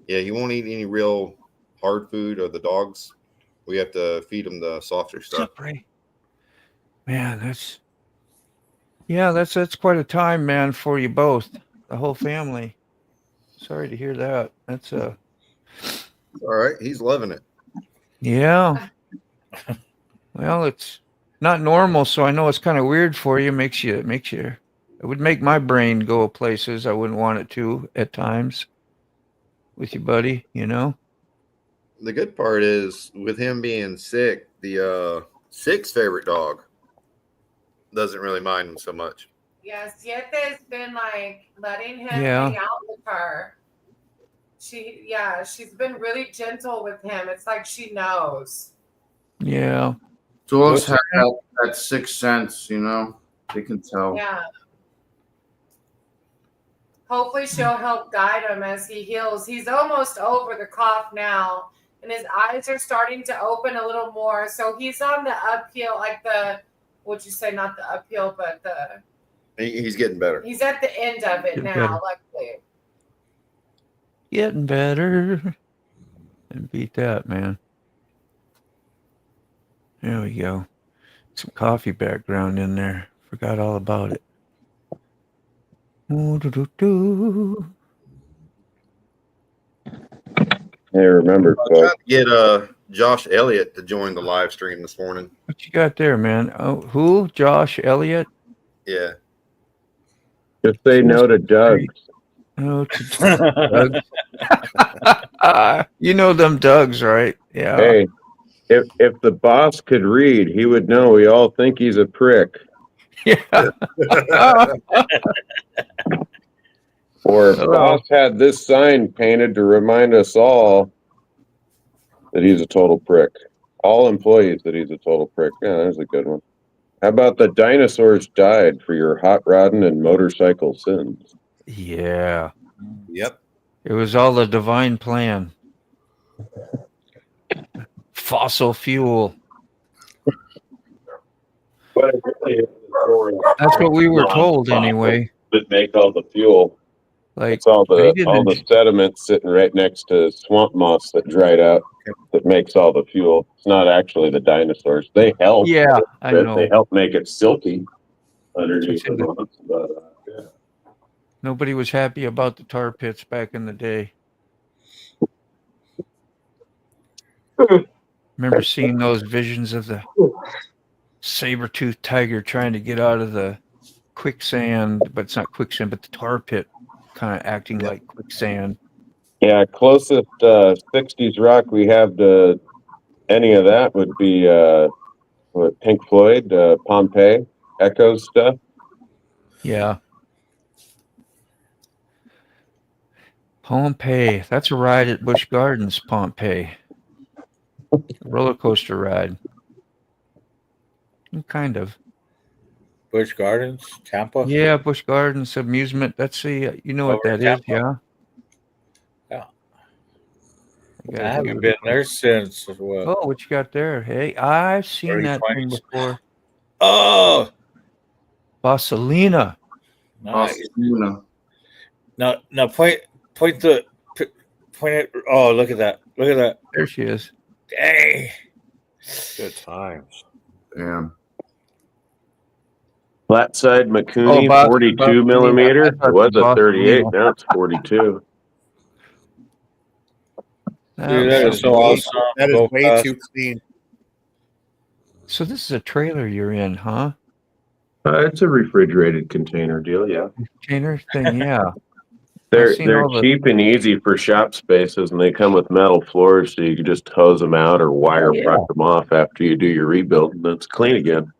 Yeah, he won't eat any real hard food, or the dogs. We have to feed him the softer stuff. Man, that's quite a time, man, for you both, the whole family. Sorry to hear that. That's all right. He's loving it. Yeah. Well, it's not normal, so I know it's kind of weird for you. Makes you. It would make my brain go places I wouldn't want it to at times. with you, buddy. You know. The good part is with him being sick, the Six favorite dog doesn't really mind him so much. Yeah, Siete's been like letting him Yeah. hang out with her. She's been really gentle with him. It's like she knows. Yeah. Dogs have that sixth sense, you know. They can tell. Yeah. Hopefully she'll help guide him as he heals. He's almost over the cough now, and his eyes are starting to open a little more. So he's on the uphill, like would you say not the uphill, but He's getting better. he's at the end of it Getting now, better. luckily. Getting better. And beat that, man. There we go. Some coffee background in there. Forgot all about it. Ooh-doo-doo-doo. Hey, remember, I tried folks, to get Josh Elliott to join the live stream this morning. What you got there, man? Oh, who? Josh Elliott? Yeah. just say no to Doug. Oh, Doug. You know them Dougs, right? Yeah. Hey, if the boss could read, he would know we all think he's a prick. Yeah. Or if boss had this sign painted to remind us all that he's a total prick. All employees that he's a total prick. Yeah, that's a good one. How about the dinosaurs died for your hot rodding and motorcycle sins? Yeah. Yep. It was all the divine plan. Fossil fuel. But it really is the story of That's what we were told non-fossil anyway. that make all the fuel. Like It's all they the sediment sitting right next to swamp moss that dried out that makes all the fuel. It's not actually the dinosaurs. They help. Yeah, I know. They help make it silky underneath the That's moss. But yeah. Nobody was happy about the tar pits back in the day. Remember seeing those visions of the saber-toothed tiger trying to get out of the quicksand, but it's not quicksand, but the tar pit kind of acting like quicksand. Yeah, closest 60s rock we have to any of that would be Pink Floyd, Pompeii, Echoes stuff. Yeah. Pompeii. That's a ride at Busch Gardens, Pompeii. Roller coaster ride. Kind of. Busch Gardens, Tampa. Yeah, Busch Gardens amusement. That's the you know what Over that in is, yeah? Yeah. I I haven't been there since what? Oh, what you got there? Hey, I've seen that thing 2020s. before. Oh, Vaselina. nice. Luna. Now point it. Oh, look at that! Look at that! There she is. Dang. Good times. Yeah. Flat side Makuni, Oh, 42 millimeter. It was a 38. Now it's 42. Dude, that is so awesome. That is Go way fast. too clean. So this is a trailer you're in, huh? It's a refrigerated container deal, yeah. Container thing, yeah. They're seen all the- cheap and easy for shop spaces, and they come with metal floors, so you can just hose them out or wire brush them off after you do your rebuild, and then it's clean again.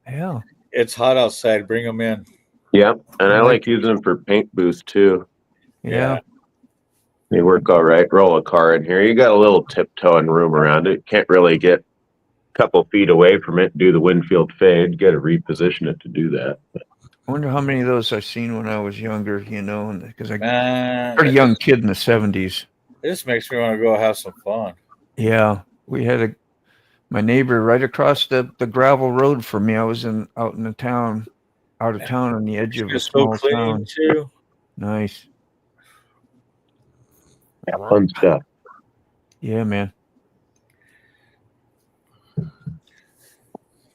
Yeah. It's hot outside. Bring them in. Yeah, and I like using them for paint booth too. Yeah. They work all right. Roll a car in here. You got a little tiptoeing room around it. Can't really get a couple feet away from it and do the Winfield fade. You got to reposition it to do that. I wonder how many of those I've seen when I was younger, you know, because I Man, pretty young kid in the 70s. It just makes me want to go have some fun. Yeah. We had my neighbor right across the gravel road from me. I was out of town on the edge of a It's so small clean town. too. Nice. Fun stuff. Yeah, man.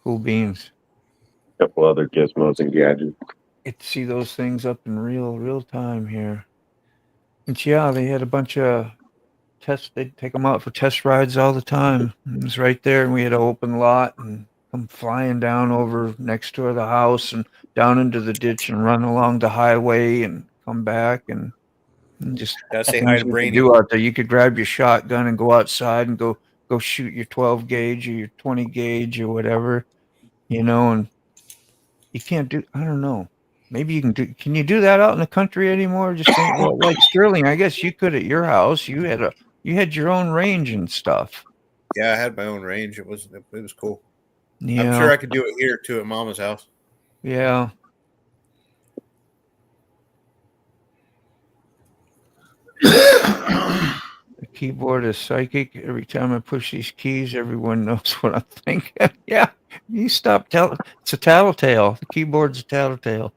Cool beans. A couple other gizmos and gadgets. Get to see those things up in real time here. And yeah, they had a bunch of tests. They'd take them out for test rides all the time. It was right there, and we had an open lot and come flying down over next to the house and down into the ditch and run along the highway and come back. And And just Gotta say things hi to you could Brainy. do out there. You could grab your shotgun and go outside and go shoot your 12 gauge or your 20 gauge or whatever, and you can't do. I don't know. Maybe you can do. Can you do that out in the country anymore? Just think, well, like Sterling, I guess you could at your house. You had your own range and stuff. Yeah, I had my own range. It was cool. Yeah, I'm sure I could do it here too at Mama's house. yeah. The keyboard is psychic. Every time I push these keys, everyone knows what I'm thinking. Yeah, you stop telling. It's a tattletale. The keyboard's a tattletale.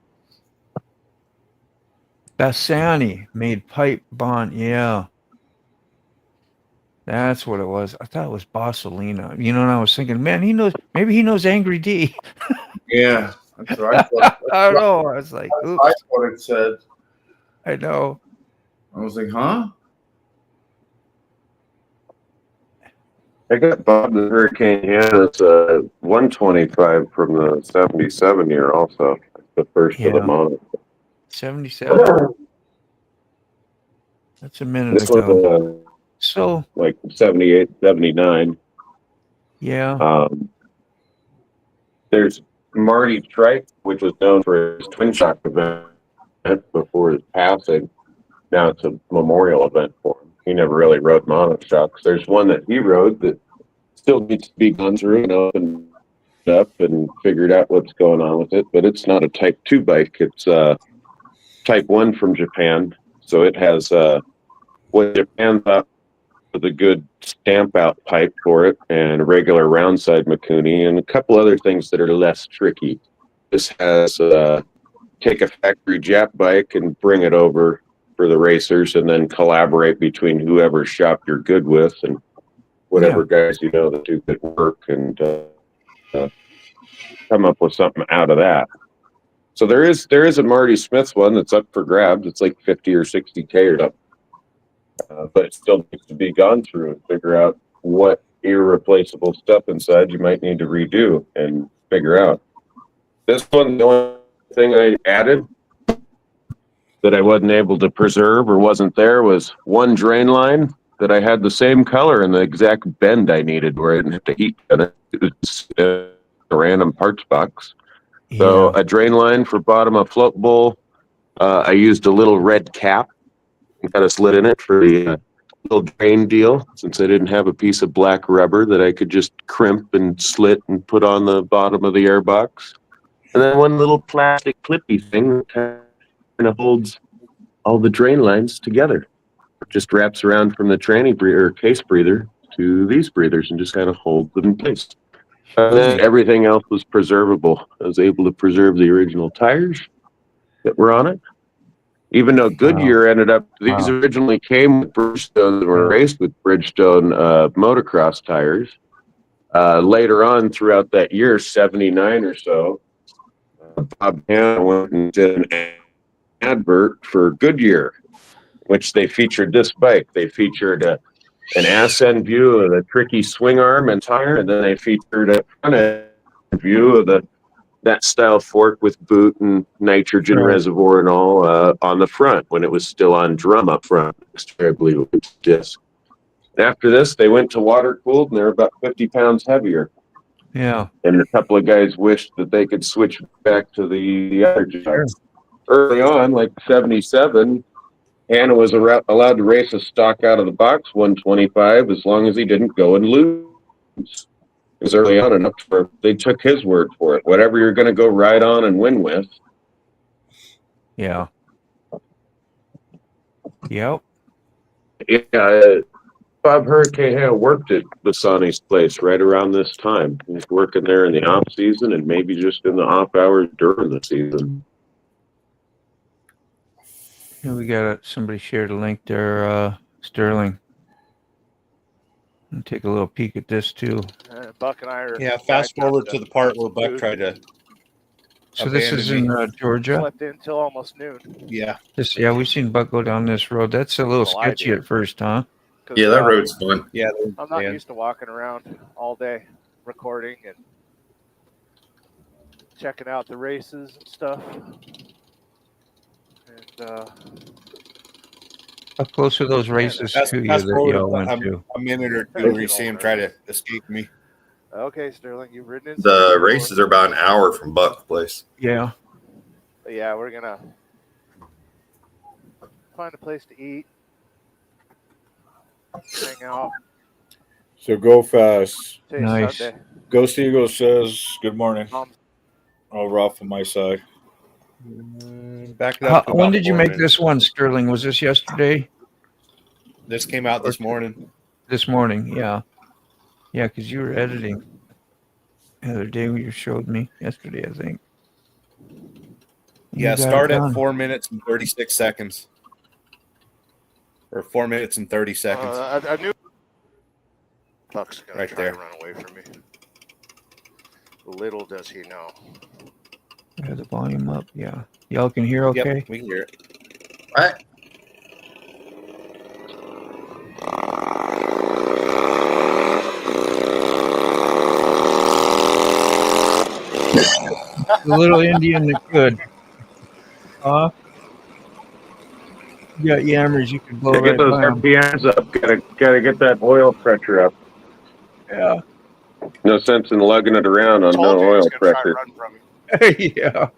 Bassani made pipe bond. Yeah, that's what it was. I thought it was Bossalina. And I was thinking, man, maybe he knows Angry D. Yeah, that's what I thought. I don't know. I was like, oops. I thought it said. I know. I was like, huh? I got Bob the Hurricane Hannah's 125 from the 77 year also. The first of the month. 77. That's a minute This ago. was So like 78, 79. Yeah. There's Marty Trike, which was known for his twin shock event before his passing. Now it's a memorial event for him. He never really rode monoshocks. There's one that he rode that still needs to be gone through and opened up and figured out what's going on with it. But it's not a Type 2 bike. It's Type 1 from Japan. So it has what Japan thought was a good stamp out pipe for it and a regular round side Mikuni and a couple other things that are less tricky. This has take a factory Jap bike and bring it over for the racers and then collaborate between whoever shop you're good with and whatever guys that do good work and come up with something out of that. So there is a Marty Smith one that's up for grabs. It's like 50 or 60K or something. But it still needs to be gone through and figure out what irreplaceable stuff inside you might need to redo and figure out. This one, the only thing I added that I wasn't able to preserve or wasn't there was one drain line that I had the same color and the exact bend I needed where I didn't have to heat gun it. It was a random parts box. So a drain line for bottom of float bowl. I used a little red cap and got a slit in it for the little drain deal since I didn't have a piece of black rubber that I could just crimp and slit and put on the bottom of the air box. And then one little plastic clippy thing that kind of holds all the drain lines together. It just wraps around from the tranny breather or case breather to these breathers and just kind of holds them in place. And then everything else was preservable. I was able to preserve the original tires that were on it. Even though Goodyear ended up, these originally came with Bridgestone and were raced with Bridgestone motocross tires. Later on throughout that year, 79 or so, Bob Hannah went and did an advert for Goodyear, which they featured this bike. They featured an ass-end view of the tricky swing arm and tire, and then they featured a front-end view of that style fork with boot and nitrogen reservoir and all on the front when it was still on drum up front. I believe it was disc. After this, they went to water cooled and they're about 50 pounds heavier. Yeah. And a couple of guys wished that they could switch back to the other tires. Early on, like 77, Hannah was allowed to race a stock out of the box 125 as long as he didn't go and lose. It was early on enough where they took his word for it. Whatever you're going to go ride on and win with. Yeah. Yep. Yeah. Bob Hurricane Hannah worked at Bassani's place right around this time. He was working there in the off season and maybe just in the off hours during the season. Here we got somebody shared a link there, Sterling. Take a little peek at this too. Buck and I are. Yeah, fast forward to the part where Buck tried to. So this is in Georgia. Slept in until almost noon. Yeah. We've seen Buck go down this road. That's a little sketchy at first, huh? Yeah, that road's fun. Yeah, I'm not used to walking around all day, recording and checking out the races and stuff. And How close are those races Fast, to you fast that forward y'all went to? a minute or two where you see him try to escape me. Okay, Sterling, you've ridden in. The races are about an hour from Buck's place. Yeah. But yeah, we're gonna find a place to eat, hang out. So go fast. Today's Nice. Sunday. Ghost Eagle says, good morning. Mom's All rough on my side. Back it up to When about did you 4 make minutes. this one, Sterling? Was this yesterday? This came out this morning. This morning, yeah. Yeah, because you were editing the other day when you showed me yesterday, I think. Yeah, You got start it at done. 4 minutes and 36 seconds. Or 4 minutes and 30 seconds. I knew Buck's gonna Right try there. to run away from me. Little does he know. I have the volume up, yeah. Y'all can hear okay? Yep, we can hear it. All right. The little Indian that could. You got yammers, you can blow Yeah, get right those by 'em. RPMs up. Gotta get that oil pressure up. Yeah. No sense in lugging it around on Told no you he oil was gonna try to pressure. run from me. Yeah.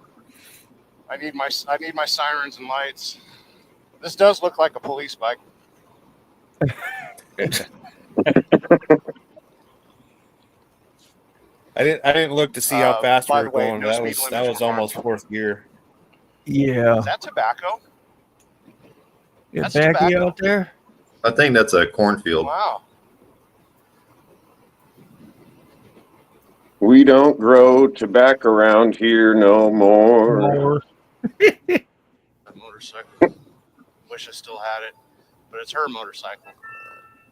I need my sirens and lights. This does look like a police bike. I didn't look to see how fast we By were the way, going. no speed That limits was were almost harmful. fourth gear. Yeah. Is that tobacco? Is That's Baggy tobacco. out there? I think that's a cornfield. Wow. We don't grow tobacco around here no more. More. That motorcycle. Wish I still had it, but it's her motorcycle.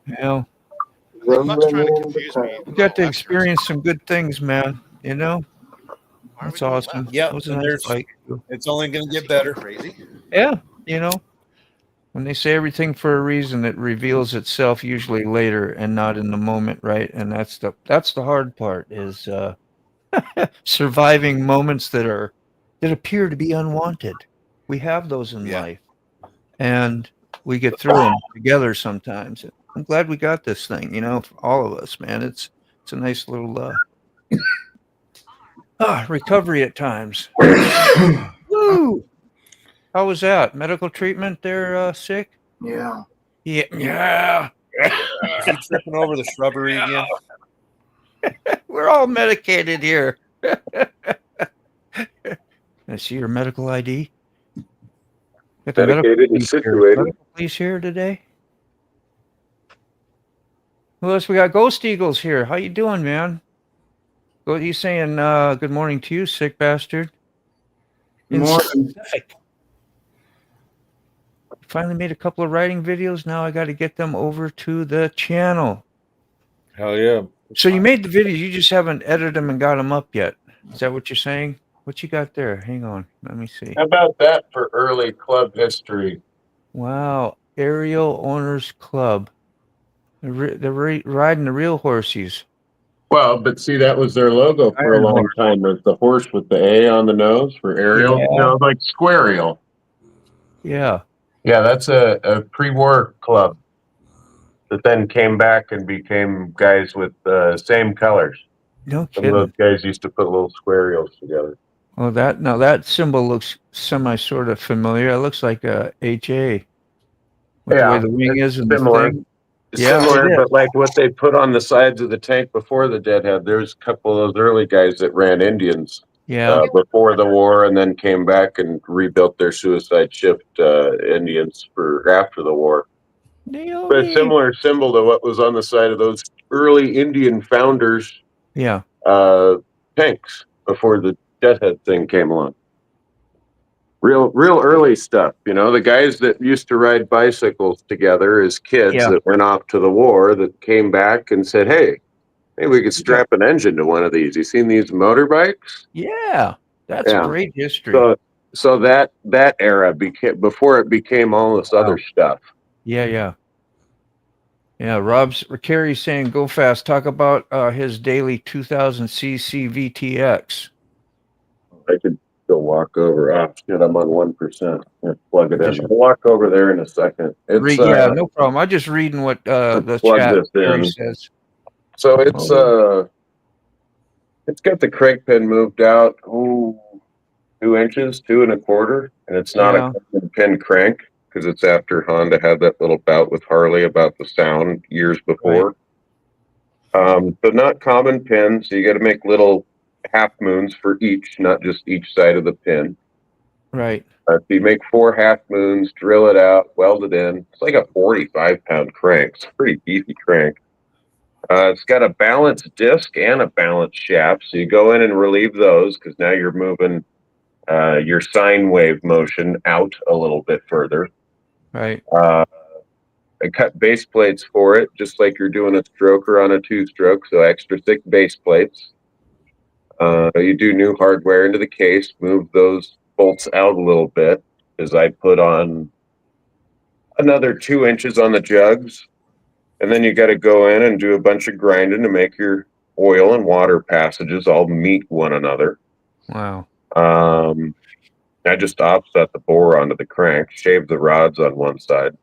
Yeah. I think Buck's trying to confuse me. We got to experience some good things, man. You know? Why are we That's going awesome. left? Yep, That was a and nice there's bike. it's only gonna get Is he better. Crazy. Yeah, you know, when they say everything for a reason, it reveals itself usually later and not in the moment, right? And that's the hard part is surviving moments that appear to be unwanted. We have those in Yeah. life, and we get through them together sometimes. I'm glad we got this thing, you know, for all of us, man. It's a nice little recovery at times. Woo! How was that? Medical treatment there, sick? Yeah. Yeah. Yeah. Is he tripping over the shrubbery again? We're all medicated here. I see your medical ID. Got the Dedicated and police here. situated. Medical police here today. Who else? We got Ghost Eagles here. How you doing, man? Well, he's saying good morning to you, sick bastard. Good morning. Sick. Finally made a couple of writing videos. Now I got to get them over to the channel. Hell yeah. So you made the videos, you just haven't edited them and got them up yet. Is that what you're saying? What you got there? Hang on. Let me see. How about that for early club history? Wow. Aerial Owners Club. They're riding the real horsies. Well, but see, that was their logo for a Iron long horse. time. Was the horse with the A on the nose for aerial? Yeah. You know, like squarial. Yeah. Yeah, that's a pre-war club that then came back and became guys with same colors. No Some of those kidding. guys used to put little squarials together. Oh, that symbol looks sort of familiar. It looks like a HA. With the way the wing is and similar. the thing. Yeah, Similar, it is. but like what they put on the sides of the tank before the Deadhead. There's a couple of those early guys that ran Indians Yeah. before the war, and then came back and rebuilt their suicide shift Indians for after the war. But a similar symbol to what was on the side of those early Indian founders Yeah. tanks before the Deadhead thing came along. Real early stuff, you know, the guys that used to ride bicycles together as kids Yeah. that went off to the war that came back and said, hey, maybe we could strap an engine to one of these. You seen these motorbikes? Yeah. That's Yeah. great history. So that era became before it became all this other stuff. Yeah. Rob's Carey's saying go fast. Talk about his daily 2000cc VTX. Go walk over. Ah, shit, I'm on 1%. Plug it Just in. I'll walk over there in a second. It's yeah, no problem. I'm just reading what the plug chat this Terry in. says. So it's got the crank pin moved out 2 inches, 2.25, and it's not Yeah. a pin crank because it's after Honda had that little bout with Harley about the sound years before. But not common pins, so you got to make little half moons for each, not just each side of the pin. Right. So you make 4 half moons, drill it out, weld it in. It's like a 45-pound crank. It's a pretty beefy crank. It's got a balanced disc and a balanced shaft, so you go in and relieve those because now you're moving your sine wave motion out a little bit further. Right. I cut base plates for it, just like you're doing a stroker on a 2-stroke, so extra thick base plates. You do new hardware into the case, move those bolts out a little bit, as I put on another 2 inches on the jugs, and then you got to go in and do a bunch of grinding to make your oil and water passages all meet one another. Wow. I just offset the bore onto the crank, shave the rods on one side,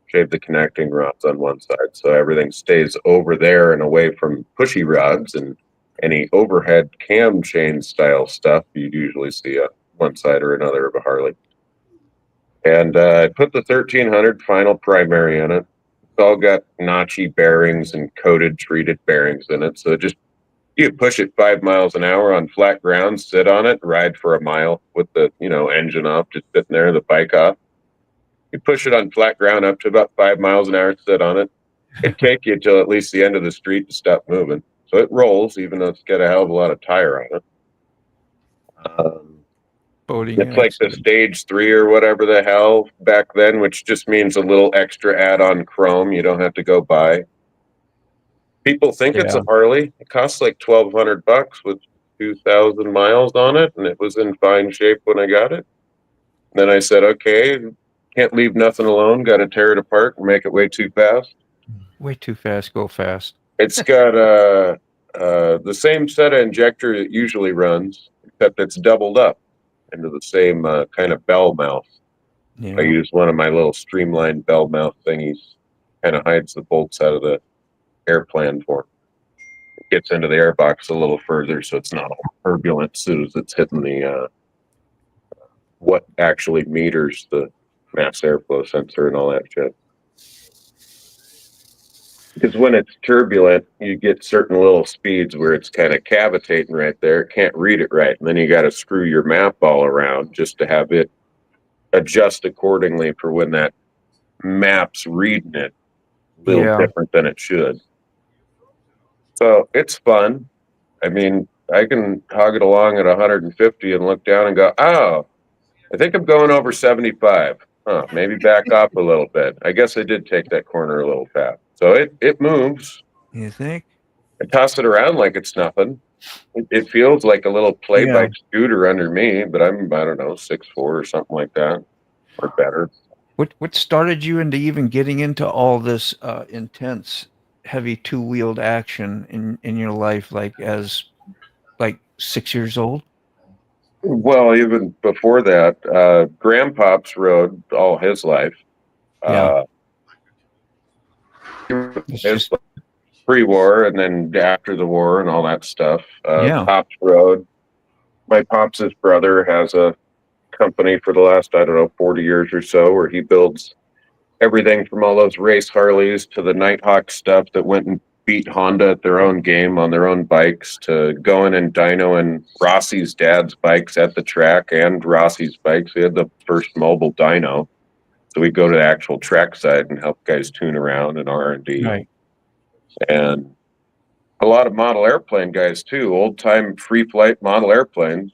shave the connecting rods on one side, so everything stays over there and away from pushy rods and any overhead cam chain style stuff you'd usually see on one side or another of a Harley. And I put the 1300 final primary in it. It's all got notchy bearings and coated treated bearings in it, so just you push it 5 miles an hour on flat ground, sit on it, ride for a mile with the engine off, just sitting there, the bike off. You push it on flat ground up to about 5 miles an hour, sit on it. It'd take you till at least the end of the street to stop moving. So it rolls, even though it's got a hell of a lot of tire on it. Boating It's like the accident. stage 3 or whatever the hell back then, which just means a little extra add-on chrome you don't have to go buy. People think it's a Harley. It costs like $1,200 with 2,000 miles on it, and it was in fine shape when I got it. Then I said, okay, can't leave nothing alone. Got to tear it apart and make it way too fast. Way too fast, go fast. It's got the same set of injector it usually runs, except it's doubled up into the same kind of bell mouth. Yeah. I use one of my little streamlined bell mouth thingies. Kind of hides the bolts out of the airplane for it. Gets into the airbox a little further, so it's not all turbulent as soon as it's hitting the what actually meters the mass airflow sensor and all that shit. Because when it's turbulent, you get certain little speeds where it's kind of cavitating right there. It can't read it right. And then you got to screw your map all around just to have it adjust accordingly for when that map's reading it a little different than it should. So it's fun. I mean, I can hog it along at 150 and look down and go, oh, I think I'm going over 75. Huh, maybe back off a little bit. I guess I did take that corner a little fast. So it moves. You think? I toss it around like it's nothing. It feels like a little play bike scooter under me, but I don't know, 6'4" or something like that, or better. What started you into even getting into all this intense, heavy 2-wheeled action in your life, like 6 years old? Well, even before that, Grandpops rode all his life. His pre-war and then after the war and all that stuff. Pops rode. My Pops' brother has a company for the last, 40 years or so, where he builds everything from all those race Harleys to the Nighthawk stuff that went and beat Honda at their own game on their own bikes, to going and dynoing Rossi's dad's bikes at the track and Rossi's bikes. We had the first mobile dyno. So we go to the actual track side and help guys tune around and R&D. Right. And a lot of model airplane guys too, old time free flight model airplanes.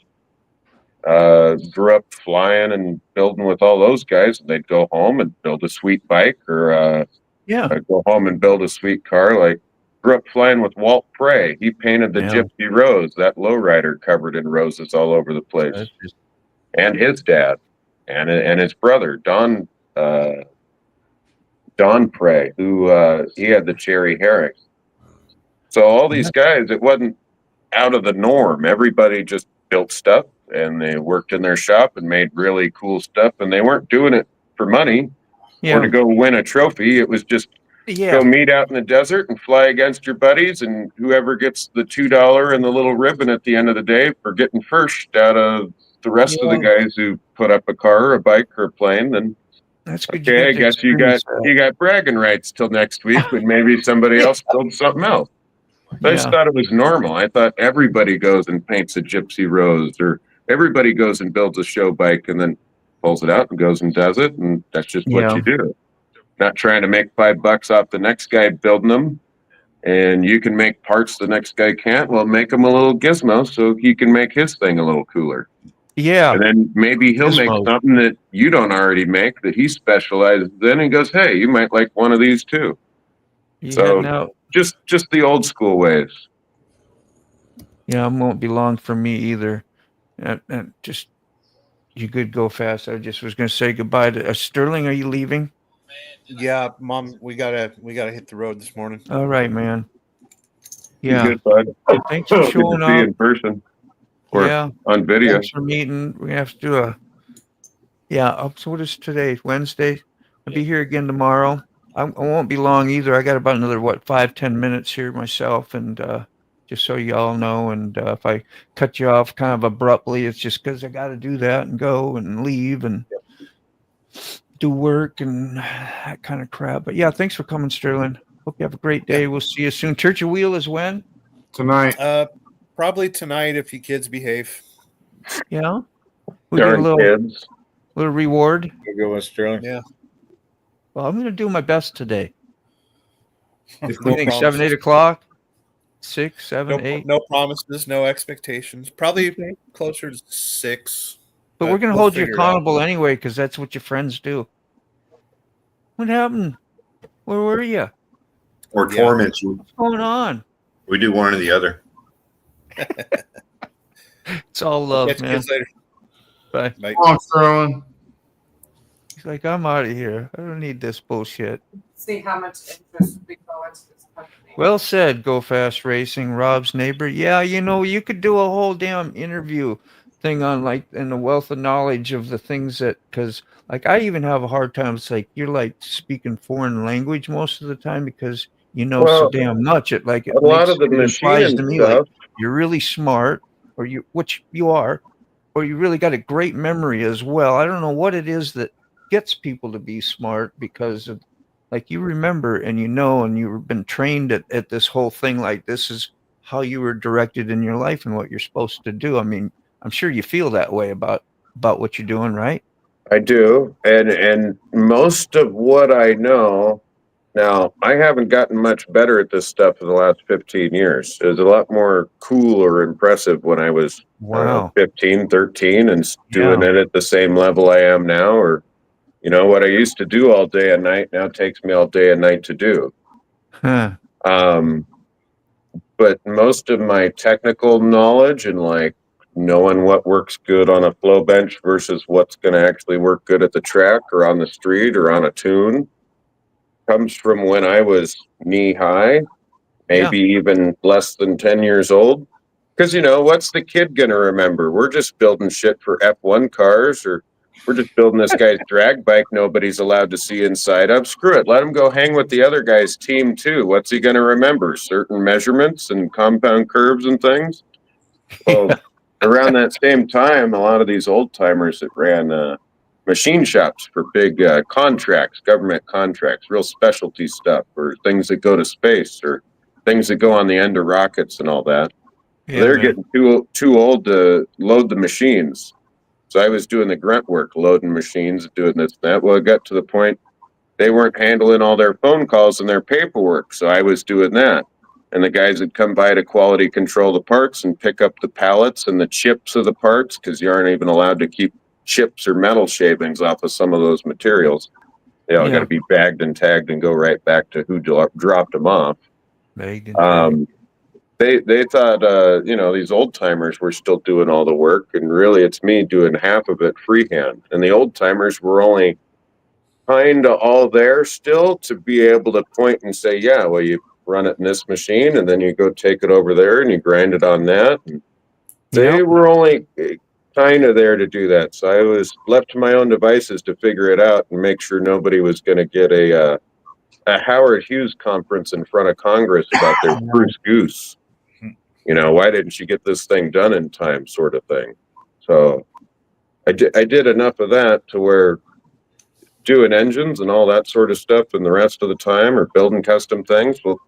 Grew up flying and building with all those guys, and they'd go home and build a sweet bike, or go home and build a sweet car. Like, grew up flying with Walt Prey. He painted the Gypsy Rose, that lowrider covered in roses all over the place. And his dad, and his brother Don Prey, who he had the Cherry Herrick. So all these guys, it wasn't out of the norm. Everybody just built stuff, and they worked in their shop and made really cool stuff, and they weren't doing it for money or to go win a trophy. It was just go meet out in the desert and fly against your buddies, and whoever gets the $2 and the little ribbon at the end of the day for getting first out of the rest of the guys who put up a car or a bike or a plane, then that's good. Okay, I guess you got bragging rights till next week, but maybe somebody else builds something else. I just thought it was normal. I thought everybody goes and paints a gypsy rose, or everybody goes and builds a show bike and then pulls it out and goes and does it, and that's just what you do. Not trying to make $5 off the next guy building them, and you can make parts the next guy can't. Well, make him a little gizmo so he can make his thing a little cooler. Yeah. And then maybe he'll make something that you don't already make that he specializes in and goes, hey, you might like one of these too. Just the old school ways. Yeah, it won't be long for me either. Just you could go fast. I just was going to say goodbye to Sterling. Are you leaving? Yeah, Mom, we gotta hit the road this morning. All right, man. Yeah. Good, bud. Thanks for showing up. In person. Or on video. Thanks for meeting. We have to do so what is today? Wednesday? I'll be here again tomorrow. I won't be long either. I got about another 5-10 minutes here myself, and just so you all know. And if I cut you off kind of abruptly, it's just because I got to do that and go and leave and do work and that kind of crap. But yeah, thanks for coming, Sterling. Hope you have a great day. We'll see you soon. Church of Wheel is when? Tonight. Probably tonight if you kids behave. Yeah. We get a little reward. Go with Sterling. Yeah. Well, I'm going to do my best today. No you think promises. 7, 8 o'clock? 6, 7, 8? No promises, no expectations. Probably closer to 6. But we're going to hold you accountable anyway, because that's what your friends do. What happened? Where were you? Or torment you. What's going on? We do one or the other. It's all love, man. Bye. Come on, Sterling. He's like, I'm out of here. I don't need this bullshit. See how much interest we go into this company. Well said, Go Fast Racing, Rob's neighbor. Yeah, you could do a whole damn interview thing on in the wealth of knowledge of the things that, because I even have a hard time. It's like you're speaking foreign language most of the time because you know so damn much. It a lot of the machining to me stuff. You're really smart, which you are, or you really got a great memory as well. I don't know what it is that gets people to be smart because of you remember and and you've been trained at this whole thing. This is how you were directed in your life and what you're supposed to do. I mean, I'm sure you feel that way about what you're doing, right? I do. And most of what I know now, I haven't gotten much better at this stuff in the last 15 years. It was a lot more cool or impressive when I was 15, 13 and doing it at the same level I am now. Or, what I used to do all day and night now takes me all day and night to do. Huh. But most of my technical knowledge and knowing what works good on a flow bench versus what's going to actually work good at the track or on the street or on a tune comes from when I was knee high, maybe even less than 10 years old. Because, what's the kid going to remember? We're just building shit for F1 cars, or we're just building this guy's drag bike nobody's allowed to see inside of. Screw it. Let him go hang with the other guy's team, too. What's he going to remember? Certain measurements and compound curves and things? Well, around that same time, a lot of these old timers that ran machine shops for big contracts, government contracts, real specialty stuff, or things that go to space, or things that go on the end of rockets and all that. They're getting too old to load the machines. So I was doing the grunt work, loading machines, doing this and that. Well, it got to the point they weren't handling all their phone calls and their paperwork, so I was doing that. And the guys would come by to quality control the parts and pick up the pallets and the chips of the parts, because you aren't even allowed to keep chips or metal shavings off of some of those materials. They all got to be bagged and tagged and go right back to who dropped them off. They thought, these old timers were still doing all the work, and really it's me doing half of it freehand. And the old timers were only kind of all there still to be able to point and say, yeah, well, you run it in this machine, and then you go take it over there and you grind it on that. And they were only kind of there to do that. So I was left to my own devices to figure it out and make sure nobody was going to get a Howard Hughes conference in front of Congress about their Bruce Goose. You know, why didn't you get this thing done in time, sort of thing. So I did enough of that to where doing engines and all that sort of stuff and the rest of the time, or building custom things, well,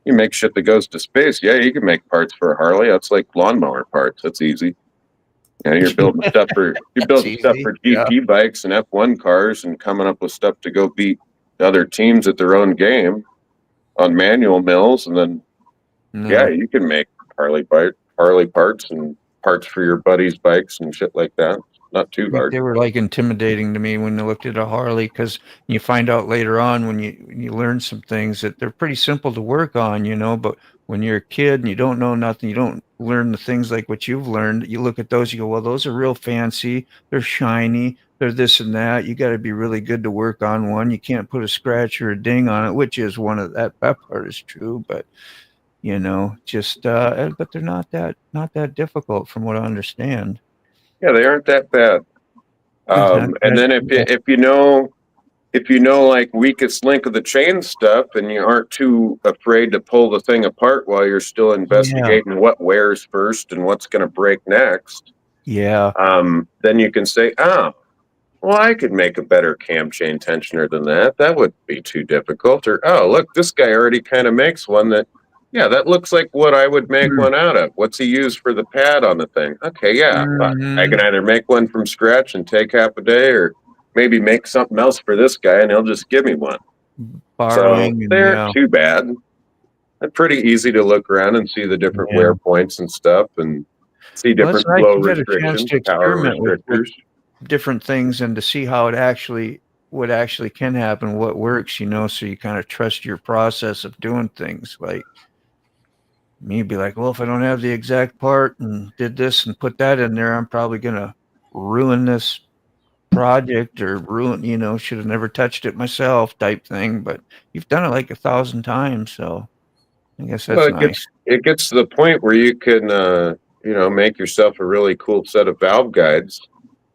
you make shit that goes to space. Yeah, you can make parts for a Harley. That's like lawnmower parts. That's easy. You know, you're building stuff for GP bikes and F1 cars and coming up with stuff to go beat other teams at their own game on manual mills, and then yeah, you can make Harley parts and parts for your buddies' bikes and shit like that. Not too hard. They were like intimidating to me when they looked at a Harley, because you find out later on when you learn some things that they're pretty simple to work on, you know, but when you're a kid and you don't know nothing, you don't learn the things like what you've learned. You look at those, you go, well, those are real fancy. They're shiny. They're this and that. You got to be really good to work on one. You can't put a scratch or a ding on it, which is one of that part is true, but you know, just but they're not that difficult from what I understand. Yeah, they aren't that bad. And then if you know like weakest link of the chain stuff, and you aren't too afraid to pull the thing apart while you're still investigating what wears first and what's going to break next. Yeah. Then you can say, oh, well, I could make a better cam chain tensioner than that. That wouldn't be too difficult. Or, oh, look, this guy already kind of makes one that, yeah, that looks like what I would make one out of. What's he use for the pad on the thing? Okay, yeah. I can either make one from scratch and take half a day, or maybe make something else for this guy and he'll just give me one. Borrowing, so they aren't too bad. They're pretty easy to look around and see the different wear points and stuff, and see different flow restrictions, power restrictors. Different things, and to see how what actually can happen, what works, you know, so you kind of trust your process of doing things. Like me, be like, well, if I don't have the exact part and did this and put that in there, I'm probably gonna ruin this project, or ruin, you know, should have never touched it myself type thing. But you've done it like 1,000 times, so I guess that's nice. It gets to the point where you can you know, make yourself a really cool set of valve guides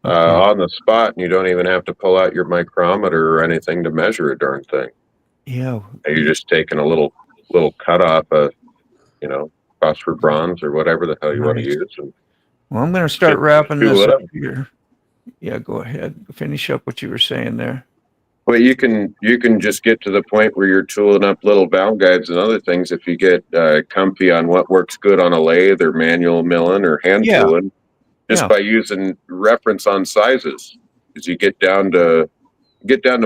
on the spot, and you don't even have to pull out your micrometer or anything to measure a darn thing. Yeah, you're just taking a little cut off of, you know, phosphor bronze or whatever the hell you want to use. And well, I'm going to start wrapping this up here. Yeah, go ahead. Finish up what you were saying there. Well, you can just get to the point where you're tooling up little valve guides and other things if you get comfy on what works good on a lathe or manual milling or hand tooling, just by using reference on sizes. As you get down to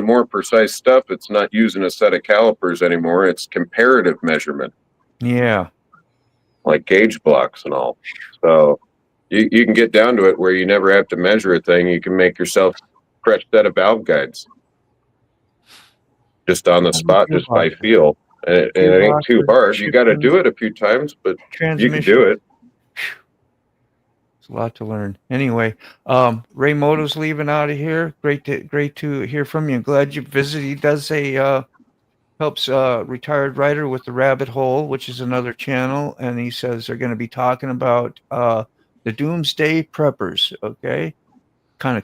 more precise stuff, it's not using a set of calipers anymore. It's comparative measurement. Yeah. Like gauge blocks and all. So you can get down to it where you never have to measure a thing. You can make yourself a fresh set of valve guides just on the spot, just by feel. And it ain't too hard. You got to do it a few times, but you can do it. It's a lot to learn. Anyway, Ray Moto's leaving out of here. Great to hear from you. I'm glad you visited. He does helps retired writer with the Rabbit Hole, which is another channel, and he says they're going to be talking about the Doomsday Preppers. Okay,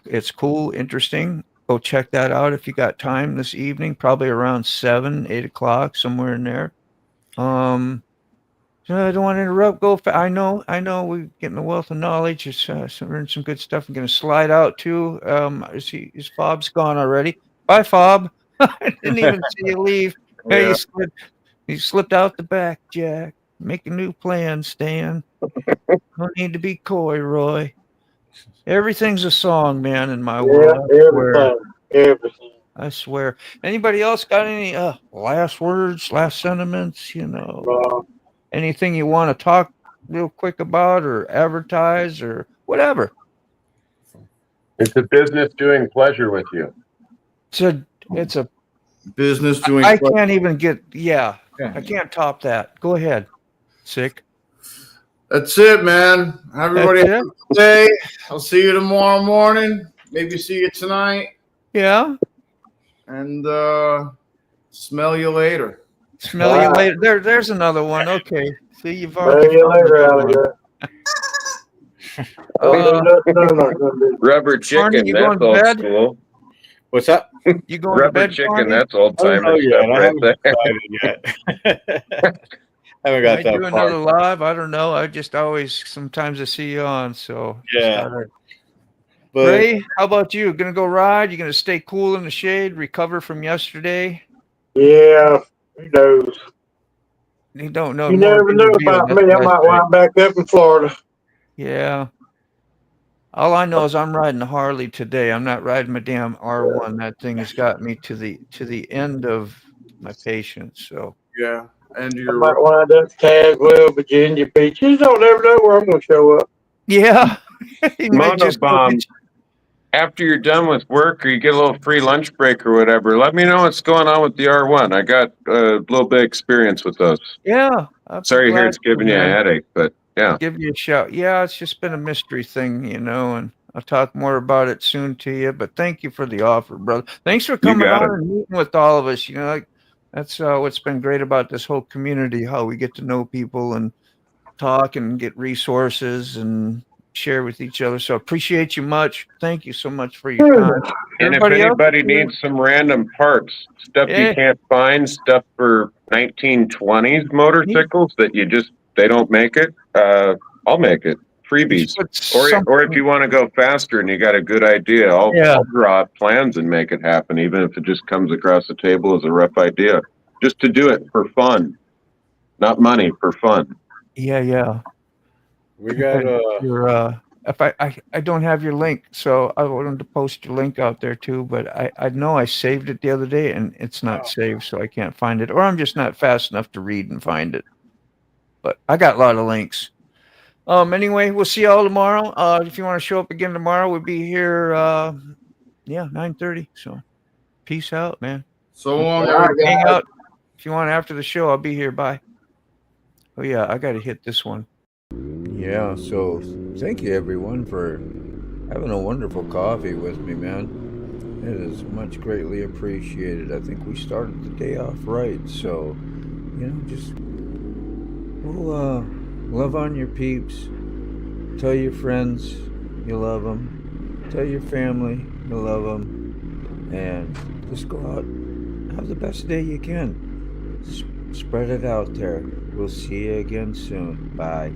it's cool, interesting. Go check that out if you got time this evening, probably around 7, 8 o'clock, somewhere in there. I don't want to interrupt. I know. We're getting a wealth of knowledge. Just learned some good stuff. I'm going to slide out too. Is Fob's gone already? Bye, Fob. I didn't even see you leave. Hey, you slipped out the back, Jack. Make a new plan, Stan. No need to be coy, Roy. Everything's a song, man, in my world. Everything. I swear. Anybody else got any last words, last sentiments? You know, anything you want to talk real quick about, or advertise, or whatever? It's a business doing pleasure with you. It's a business doing. I can't even get. Yeah, I can't top that. Go ahead, Sick. That's it, man. Everybody have a good day. I'll see you tomorrow morning. Maybe see you tonight. Yeah. And smell you later. Smell you later. There's another one. Okay. See, you've already. Smell you later, Alligator. Rubber chicken, you that's going to old bed? school. What's that? You going to Rubber bed, chicken, Carney? that's old I don't know timer yet. stuff I right haven't there. decided yet. Haven't Might got that do far. another live. I don't know. I just always sometimes I see you on, so just Yeah. gotta- But Ray, how about you? Gonna go ride? You gonna stay cool in the shade? Recover from yesterday? Yeah, who knows? You don't know. You More to never be know revealed. about That's me. I what I might say. wind back up in Florida. Yeah. All I know is I'm riding a Harley today. I'm not riding my damn R1. That thing has got me to the end of my patience. So Yeah, and I you're might right. wind up Tazewell, Virginia Beach. You don't ever know where I'm going to show up. yeah, he might just go Monobomb, get after you're done with work or you get a little free lunch break or whatever, let me know what's going on with the R1. I got a little bit of experience with those. Yeah, I'd be Sorry to hear glad it's giving to, you a man. headache, but yeah. Give you a shout. Yeah, it's just been a mystery thing, and I'll talk more about it soon to you. But thank you for the offer, brother. Thanks for You coming got on it. and meeting with all of us. Like, that's what's been great about this whole community, how we get to know people and talk and get resources and share with each other. So appreciate you much. Thank you so much for your time. And if Everybody else, anybody needs some random parts, stuff you yeah, can't find, stuff for 1920s motorcycles that they don't make it, I'll make it. Freebies. Or if you want to go faster and you got a good idea, I'll draw up plans and make it happen, even if it just comes across the table as a rough idea. Just to do it for fun. Not money, for fun. Yeah. we got your if I don't have your link, so I wanted to post your link out there too, but I know I saved it the other day and it's not saved, so I can't find it, or I'm just not fast enough to read and find it. But I got a lot of links. Anyway, we'll see y'all tomorrow. If you want to show up again tomorrow, we'll be here 9:30. So peace out, man. So long, All right, everybody. Hang guys. out if you want after the show. I'll be here. Bye. Oh yeah, I gotta hit this one. Yeah, so thank you everyone for having a wonderful coffee with me, man. It is much greatly appreciated. I think we started the day off right, so just love on your peeps. Tell your friends you love them. Tell your family you love them, and just go out, have the best day you can. Spread it out there. We'll see you again soon. Bye.